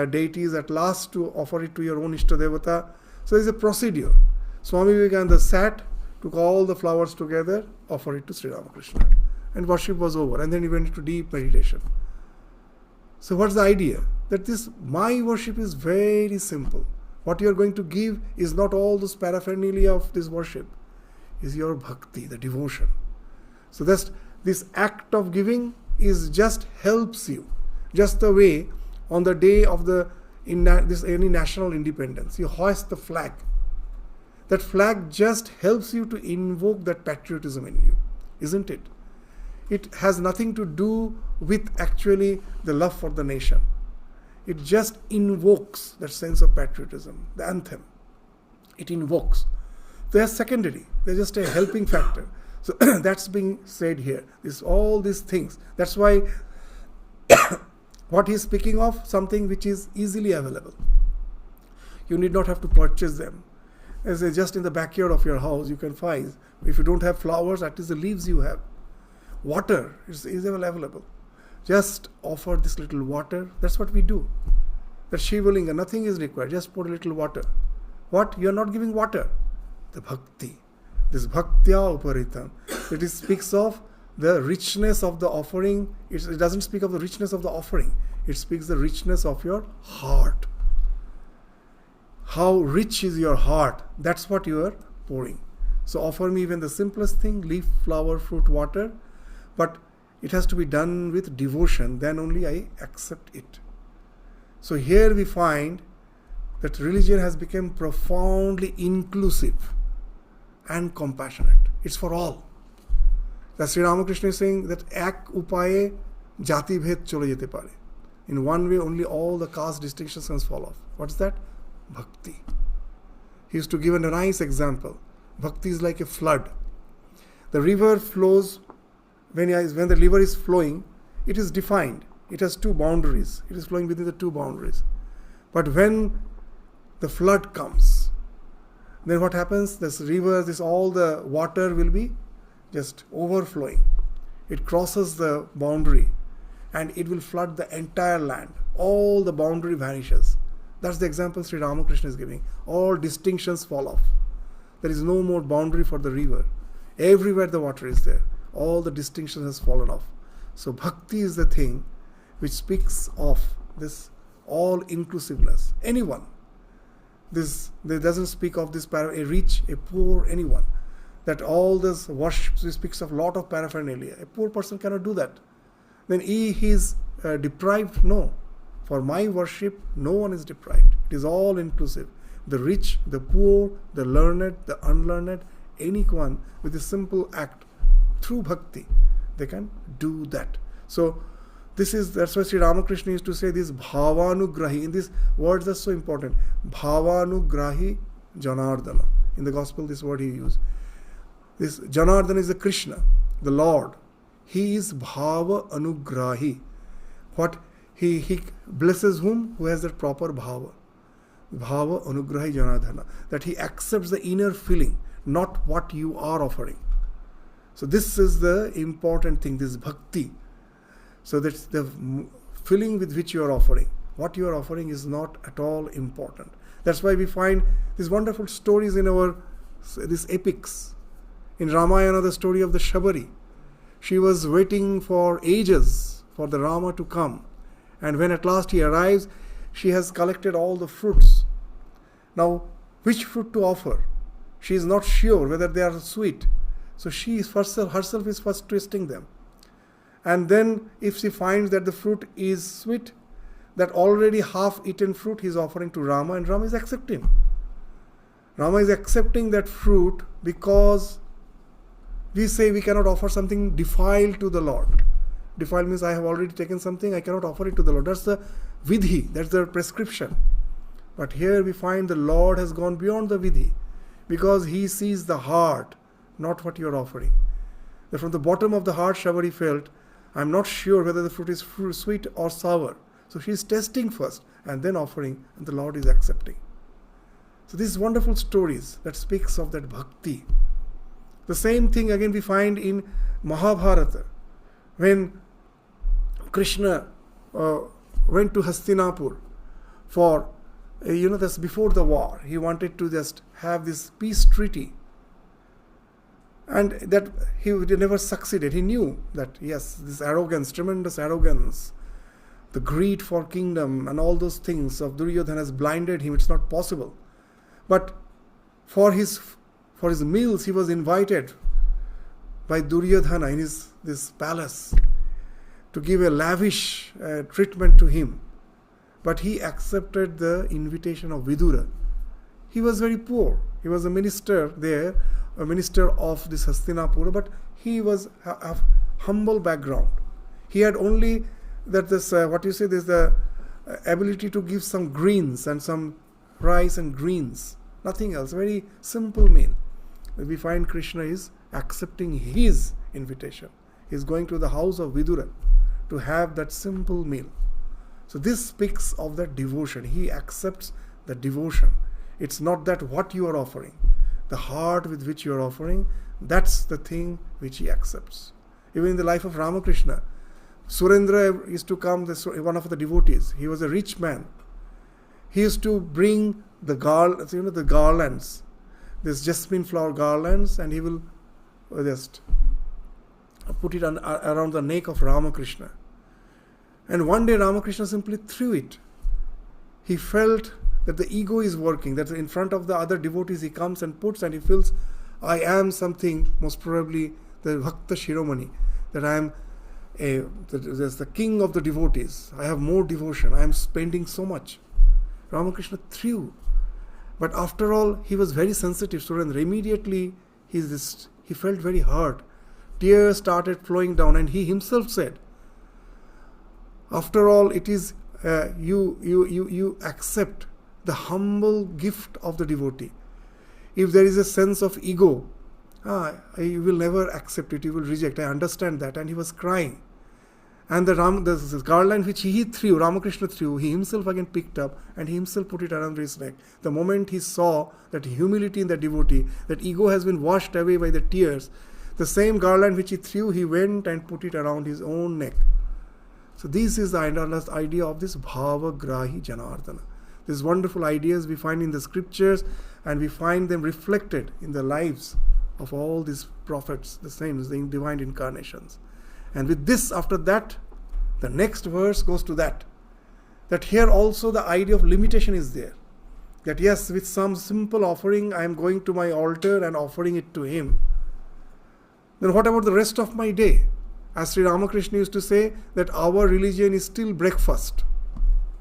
deities, at last to offer it to your own Ishta Devata. So there is a procedure. Swami Vivekananda sat, took all the flowers together, offered it to Sri Ramakrishna. And worship was over. And then he went into deep meditation. So what's the idea? That my worship is very simple. What you are going to give is not all those paraphernalia of this worship. Is your bhakti, the devotion. So this act of giving is just helps you. Just the way on the day of any national independence, you hoist the flag. That flag just helps you to invoke that patriotism in you, isn't it? It has nothing to do with actually the love for the nation. It just invokes that sense of patriotism, the anthem. It invokes. They are secondary. They're just a helping factor. So that's being said here. All these things. That's why what he's speaking of, something which is easily available. You need not have to purchase them. As just in the backyard of your house, you can find. If you don't have flowers, at least the leaves you have. Water is available. Just offer this little water. That's what we do. That Shivalinga, nothing is required. Just put a little water. What? You are not giving water. The bhakti. This bhaktya uparitam. It speaks of the richness of the offering. It doesn't speak of the richness of the offering. It speaks the richness of your heart. How rich is your heart? That's what you are pouring. So offer me even the simplest thing, leaf, flower, fruit, water. But it has to be done with devotion. Then only I accept it. So here we find that religion has become profoundly inclusive and compassionate. It's for all. That Sri Ramakrishna is saying that ek upaye jati bhed chole jete pare. In one way only all the caste distinctions can fall off. What's that? Bhakti. He used to give a nice example. Bhakti is like a flood. The river flows, when the river is flowing, it is defined. It has two boundaries. It is flowing within the two boundaries. But when the flood comes, then what happens? This river, all the water will be just overflowing. It crosses the boundary and it will flood the entire land. All the boundary vanishes. That's the example Sri Ramakrishna is giving. All distinctions fall off. There is no more boundary for the river. Everywhere the water is there. All the distinction has fallen off. So bhakti is the thing which speaks of this all-inclusiveness. Anyone. There doesn't speak of this a rich, a poor, anyone. That all this worship speaks of lot of paraphernalia. A poor person cannot do that. Then he is deprived? No. For my worship, no one is deprived. It is all inclusive. The rich, the poor, the learned, the unlearned, anyone with a simple act through bhakti, they can do that. So that's why Sri Ramakrishna used to say this bhavanugrahi. In these words are so important. Bhavanugrahi Janardana. In the gospel, this word he used. This Janardana is the Krishna, the Lord. He is bhava anugrahi. What he blesses whom? Who has that proper bhava. Bhava anugrahi Janardana. That he accepts the inner feeling, not what you are offering. So this is the important thing, this bhakti. So that's the feeling with which you are offering. What you are offering is not at all important. That's why we find these wonderful stories in these epics. In Ramayana, the story of the Shabari. She was waiting for ages for the Rama to come. And when at last he arrives, she has collected all the fruits. Now, which fruit to offer? She is not sure whether they are sweet. So she herself is first tasting them. And then if she finds that the fruit is sweet, that already half-eaten fruit he is offering to Rama, and Rama is accepting. Rama is accepting that fruit because we say we cannot offer something defiled to the Lord. Defiled means I have already taken something, I cannot offer it to the Lord. That's the vidhi, that's the prescription. But here we find the Lord has gone beyond the vidhi because he sees the heart, not what you are offering. That from the bottom of the heart, Shabari felt, I'm not sure whether the fruit is sweet or sour. So she is testing first and then offering, and the Lord is accepting. So these wonderful stories that speaks of that bhakti. The same thing again we find in Mahabharata. When Krishna went to Hastinapur for, that's before the war. He wanted to just have this peace treaty. And that he never succeeded. He knew that, yes, this arrogance, tremendous arrogance, the greed for kingdom and all those things of Duryodhana has blinded him. It's not possible. But for his meals, he was invited by Duryodhana in this palace to give a lavish treatment to him. But he accepted the invitation of Vidura. He was very poor. He was a minister there, a minister of this Hastinapura, but he was of humble background. He had only there's the ability to give some greens and some rice and greens. Nothing else. Very simple meal. We find Krishna is accepting his invitation. He is going to the house of Vidura to have that simple meal. So this speaks of that devotion. He accepts the devotion. It's not that what you are offering. The heart with which you are offering, that's the thing which he accepts. Even in the life of Ramakrishna, Surendra used to come, one of the devotees. He was a rich man. He used to bring the garlands, this jasmine flower garlands, and he will just put it around the neck of Ramakrishna. And one day Ramakrishna simply threw it. He felt that the ego is working, that in front of the other devotees he comes and puts, and he feels, I am something, most probably the Bhakta Shiromani, that I am there's the king of the devotees. I have more devotion. I am spending so much. Ramakrishna threw. But after all, he was very sensitive, Surendra. Immediately, he felt very hurt. Tears started flowing down, and he himself said, after all, it is you accept the humble gift of the devotee. If there is a sense of ego, you will never accept it, you will reject. I understand that. And he was crying. And the garland which he threw, Ramakrishna threw, he himself again picked up and he himself put it around his neck. The moment he saw that humility in the devotee, that ego has been washed away by the tears, the same garland which he threw, he went and put it around his own neck. So this is the idea of this Bhava Grahi Janardana. These wonderful ideas we find in the scriptures, and we find them reflected in the lives of all these prophets, the saints, the divine incarnations. And with this, after that, the next verse goes to that here also the idea of limitation is there. That yes, with some simple offering, I am going to my altar and offering it to him. Then what about the rest of my day? As Sri Ramakrishna used to say, that our religion is still breakfast.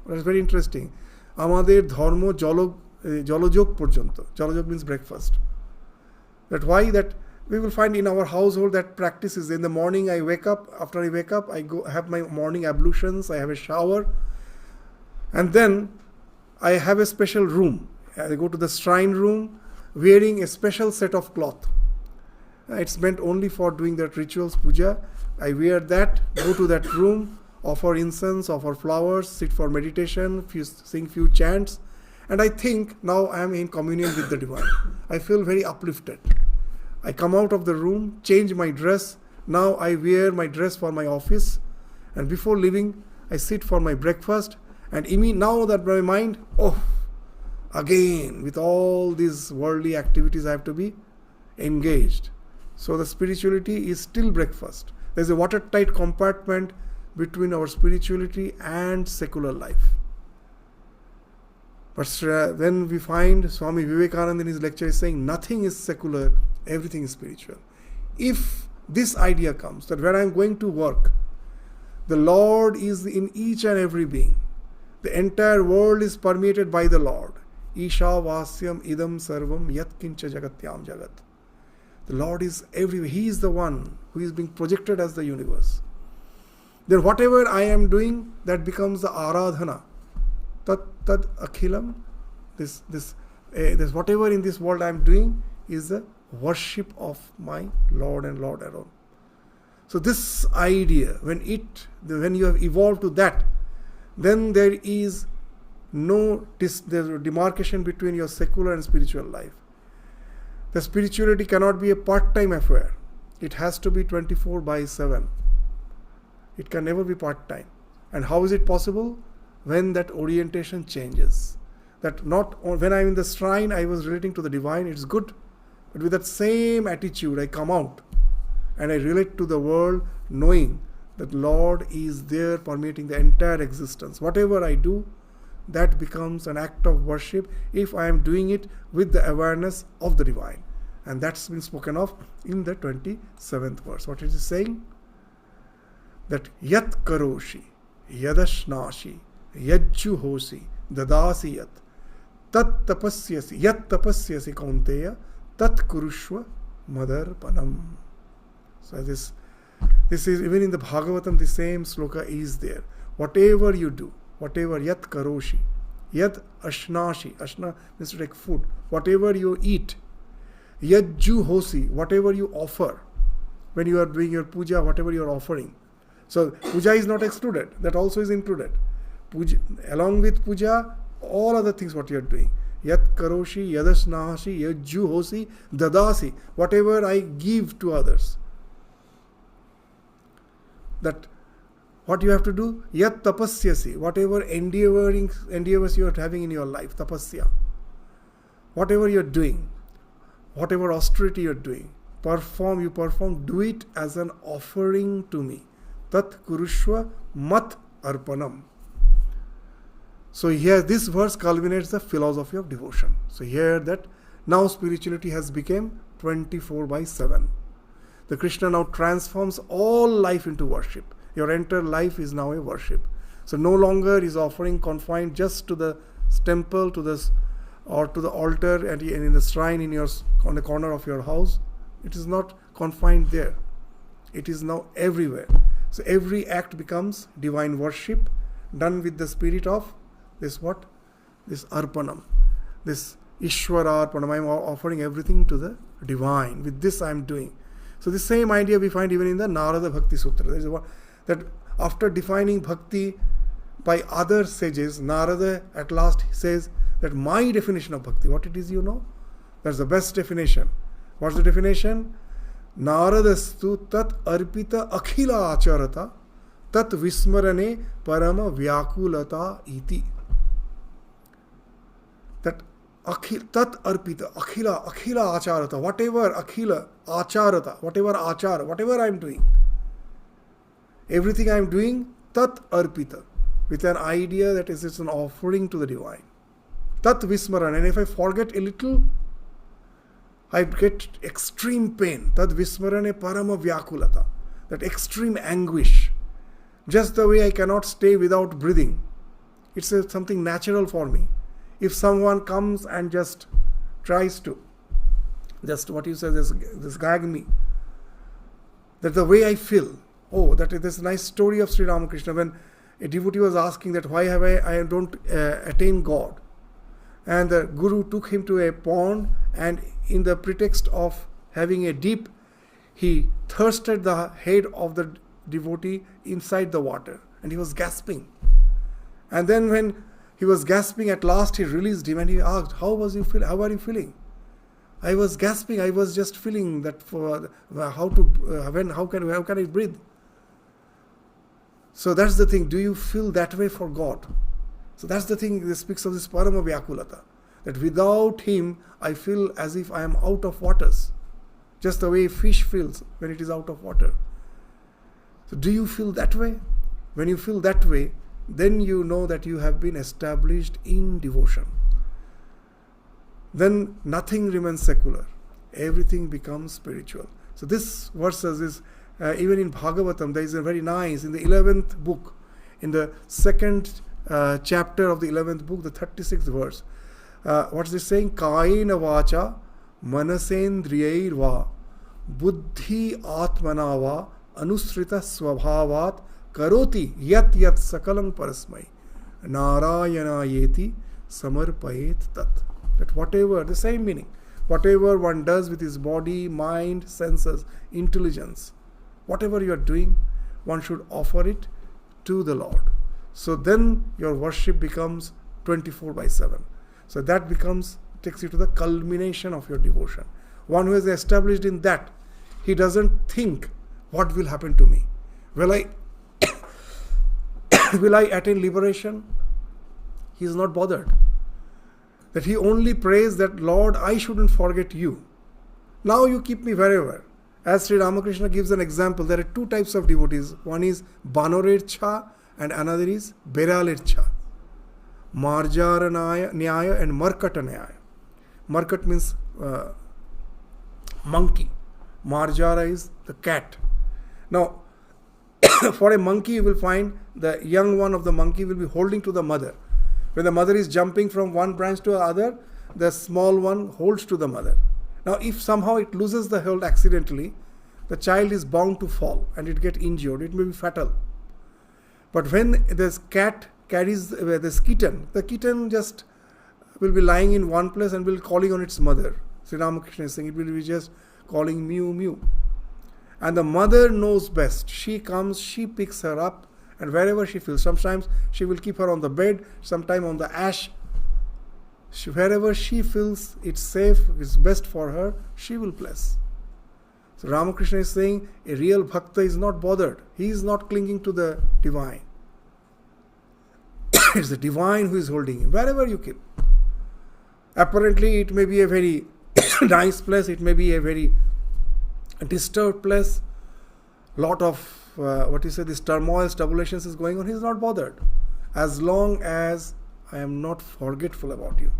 That's very interesting. Amader dharma jalojog porjonto. Jalojog means breakfast. That why? That we will find in our household that practice is in the morning I wake up, after I wake up, I go have my morning ablutions, I have a shower, and then I have a special room. I go to the shrine room wearing a special set of cloth. It's meant only for doing that rituals, puja. I wear that, go to that room, offer incense, offer flowers, sit for meditation, sing few chants, and I think now I am in communion with the divine. I feel very uplifted. I come out of the room, change my dress. Now I wear my dress for my office, and before leaving, I sit for my breakfast. And now that my mind, again with all these worldly activities, I have to be engaged. So the spirituality is still breakfast. There's a watertight compartment between our spirituality and secular life. But then we find Swami Vivekananda in his lecture is saying nothing is secular, everything is spiritual. If this idea comes that when I am going to work, the Lord is in each and every being. The entire world is permeated by the Lord. Isha vasyam idam sarvam yat kincha jagatyam jagat. The Lord is everywhere. He is the one who is being projected as the universe. Then whatever I am doing, that becomes the aradhana. Tad akhilam. This whatever in this world I am doing is the worship of my Lord and Lord alone. So this idea, when you have evolved to that, then there is no demarcation between your secular and spiritual life. The spirituality cannot be a part-time affair. It has to be 24/7. It can never be part-time. And how is it possible? When that orientation changes. That not when I'm in the shrine, I was relating to the divine, it's good. But with that same attitude, I come out and I relate to the world, knowing that Lord is there permeating the entire existence. Whatever I do, that becomes an act of worship if I am doing it with the awareness of the divine. And that's been spoken of in the 27th verse. What it is saying? That yat karoshi, yadashnashi, yajjuhosi, dadasi yat, tat tapasyasi, yat tapasyasi kaunteya, tat kurushva madarpanam. So this is even in the Bhagavatam, the same sloka is there. Whatever you do, whatever yat karoshi, yat ashnashi, ashna means to take food, whatever you eat, yajju hosi, whatever you offer, when you are doing your puja, whatever you are offering. So puja is not excluded, that also is included. Puja, along with puja, all other things what you are doing. Yat karoshi, yadasnahashi, yajju hosi, dadasi, whatever I give to others. That what you have to do, yat tapasyasi, whatever endeavors you are having in your life, tapasya. Whatever you are doing, whatever austerity you are doing, you perform, do it as an offering to me. Tat kurushva mat arpanam. So here this verse culminates the philosophy of devotion. So here that now spirituality has become 24/7. The Krishna now transforms all life into worship. Your entire life is now a worship. So no longer is offering confined just to the temple, to the altar and in the shrine on the corner of your house. It is not confined there. It is now everywhere. So every act becomes divine worship, done with the spirit of this what? This arpanam. This Ishwara arpanam. I am offering everything to the divine. With this I am doing. So the same idea we find even in the Narada Bhakti Sutra. There is that after defining bhakti by other sages, Narada at last says that my definition of bhakti, what it is you know? That's the best definition. What's the definition? Naradastu tat arpita akhila acharata tat vismarane parama vyakulata iti. That tat arpita akhila acharata, whatever akhila acharata, whatever achara, whatever I am doing, everything I am doing, tat arpita, with an idea that it's an offering to the divine. Tat vismaran, and if I forget a little, I get extreme pain. Tad vismarane parama vyakulata, that extreme anguish. Just the way I cannot stay without breathing. It's something natural for me. If someone comes and just tries to, just what you say, this gag me, that the way I feel. Oh, that is this nice story of Sri Ramakrishna when a devotee was asking that why have I don't attain God. And the Guru took him to a pond, and in the pretext of having a dip, he thirsted the head of the devotee inside the water, and he was gasping. And then when he was gasping, at last he released him and he asked, how are you feeling? I was gasping, I was just feeling that for how can I breathe? So that's the thing, do you feel that way for God? So that's the thing, this speaks of this parama vyakulata, that without him I feel as if I am out of waters, just the way fish feels when it is out of water. So do you feel that way? When you feel that way, then you know that you have been established in devotion. Then nothing remains secular. Everything becomes spiritual. So this verses is, even in Bhagavatam, there is a very nice, in the 11th book, in the second chapter of the 11th book, the 36th verse. What's this saying? Kaina vacha manasendriyair va buddhi atmana va anusrita swabhavat karoti yat sakalam parasmai narayana yeti samarpayet tat. That whatever, the same meaning, whatever one does with his body, mind, senses, intelligence, whatever you are doing, one should offer it to the Lord. So then your worship becomes 24/7. So that takes you to the culmination of your devotion. One who is established in that, he doesn't think, what will happen to me? Will I attain liberation? He is not bothered. That he only prays that, Lord, I shouldn't forget you. Now you keep me wherever. As Sri Ramakrishna gives an example, there are two types of devotees. One is Banorer Cha and another is Beraler Cha. Marjara Nyaya and Markata Nyaya. Markat means monkey. Marjara is the cat. Now, for a monkey, you will find the young one of the monkey will be holding to the mother. When the mother is jumping from one branch to the other, the small one holds to the mother. Now, if somehow it loses the hold accidentally, the child is bound to fall and it get injured. It may be fatal. But when this cat carries this kitten, the kitten just will be lying in one place and will calling on its mother. Sri Ramakrishna is saying it will be just calling mew mew. And the mother knows best. She comes, she picks her up, and wherever she feels, sometimes she will keep her on the bed, sometimes on the ash. Wherever she feels it's safe, it's best for her, she will place. So Ramakrishna is saying a real bhakta is not bothered. He is not clinging to the divine. It's the divine who is holding him, wherever you keep. Apparently it may be a very nice place, it may be a very a disturbed place, lot of this turmoils, tribulations is going on, he's not bothered. As long as I am not forgetful about you.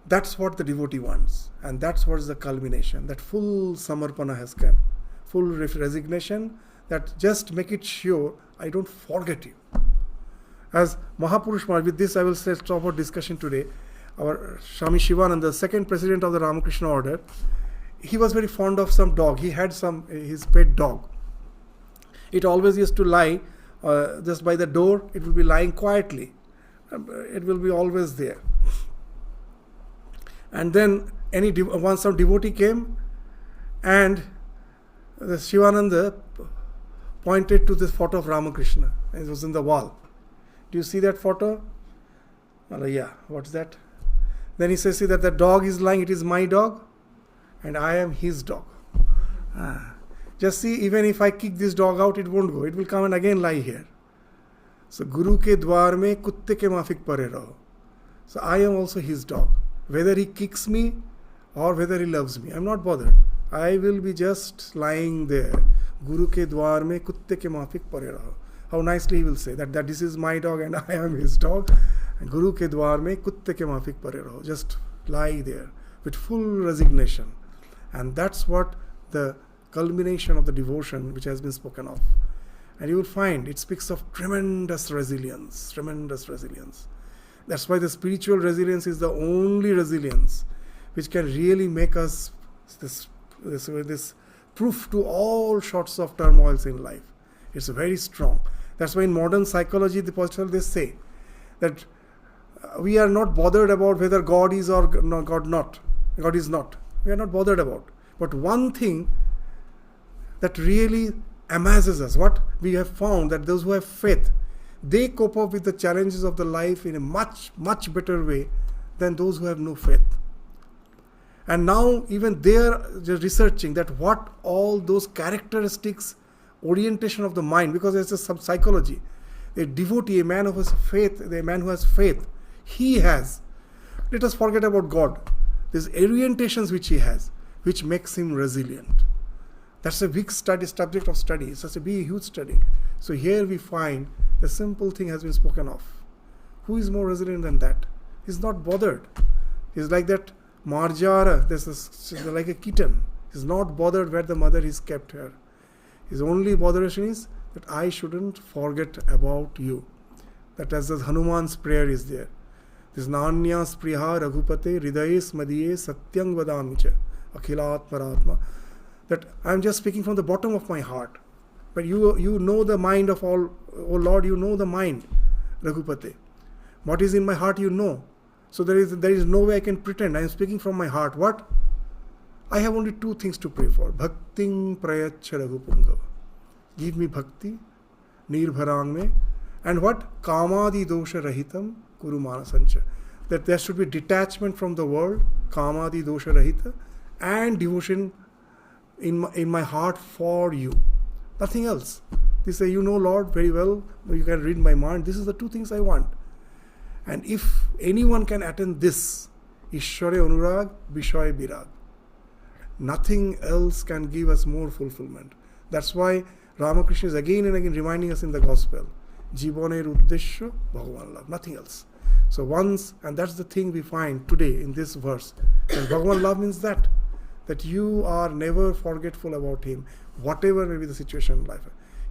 That's what the devotee wants. And that's what is the culmination. That full samarpana has come. Full resignation, that just make it sure I don't forget you. As Mahapurush Maharaj, with this I will stop our discussion today. Our Swami Shivananda, the second president of the Ramakrishna order, he was very fond of some dog. He had his pet dog. It always used to lie just by the door. It will be lying quietly. It will be always there. And then once some devotee came, and the Shivananda pointed to this photo of Ramakrishna. It was in the wall. Do you see that photo? Yeah. What's that? Then he says, see that the dog is lying. It is my dog, and I am his dog. Just see, even if I kick this dog out, it won't go. It will come and again lie here. So, Guru ke dwar mein kutte ke mafik pare raho. So, I am also his dog. Whether he kicks me or whether he loves me, I am not bothered. I will be just lying there. Guru ke dwar mein kutte ke mafik pare raho. How nicely he will say that this is my dog and I am his dog. And Guru ke dwar mein kutte ke mafik pare raho. Just lie there with full resignation. And that's what the culmination of the devotion which has been spoken of. And you will find it speaks of tremendous resilience. That's why the spiritual resilience is the only resilience which can really make us this proof to all sorts of turmoils in life. It's very strong. That's why in modern psychology, they say that we are not bothered about whether God is or God not. God is not. We are not bothered about. But one thing that really amazes us, what we have found, that those who have faith, they cope up with the challenges of the life in a much, much better way than those who have no faith. And now even they are researching that what all those characteristics, orientation of the mind, because it's a psychology. A devotee, a man who has faith, he has. Let us forget about God. These orientations which he has, which makes him resilient. That's a big subject of study. It's such a big, huge study. So here we find the simple thing has been spoken of. Who is more resilient than that? He's not bothered. He's like that Marjara, like a kitten. He's not bothered where the mother is kept here. His only botheration is that I shouldn't forget about you. That as the Hanuman's prayer is there. This Nanyas Priha Raghupate Hridayes Madiye Satyang Vadamicha Akhilat Paratma. That I am just speaking from the bottom of my heart. But you know the mind of all. Oh Lord, you know the mind, Raghupate. What is in my heart, you know. So there is no way I can pretend. I am speaking from my heart. What? I have only two things to pray for. Bhakting Prayacha Raghupungava. Give me bhakti, nirbharang me. And what? Kamadi dosha rahitam kuru manasancha. That there should be detachment from the world, kamadi dosha rahita, and devotion in my heart for you. Nothing else. They say, you know Lord very well, you can read my mind. This is the two things I want. And if anyone can attain this, Ishware Anurag, Vishoy Birag, nothing else can give us more fulfillment. That's why Ramakrishna is again and again reminding us in the gospel, Jiboner Uddeshya Bhagavan love, nothing else. So once, and that's the thing we find today in this verse, and Bhagavan love means that you are never forgetful about him, whatever may be the situation in life.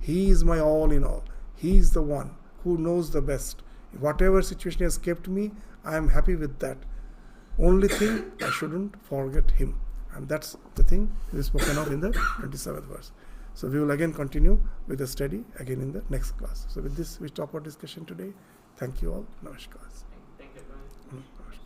He is my all in all. He is the one who knows the best. Whatever situation has kept me, I am happy with that. Only thing, I shouldn't forget him. And that's the thing that is spoken of in the 27th verse. So we will again continue with the study again in the next class. So with this, we stop our discussion today. Thank you all. Namaskar. Thank you very much. Namaskar.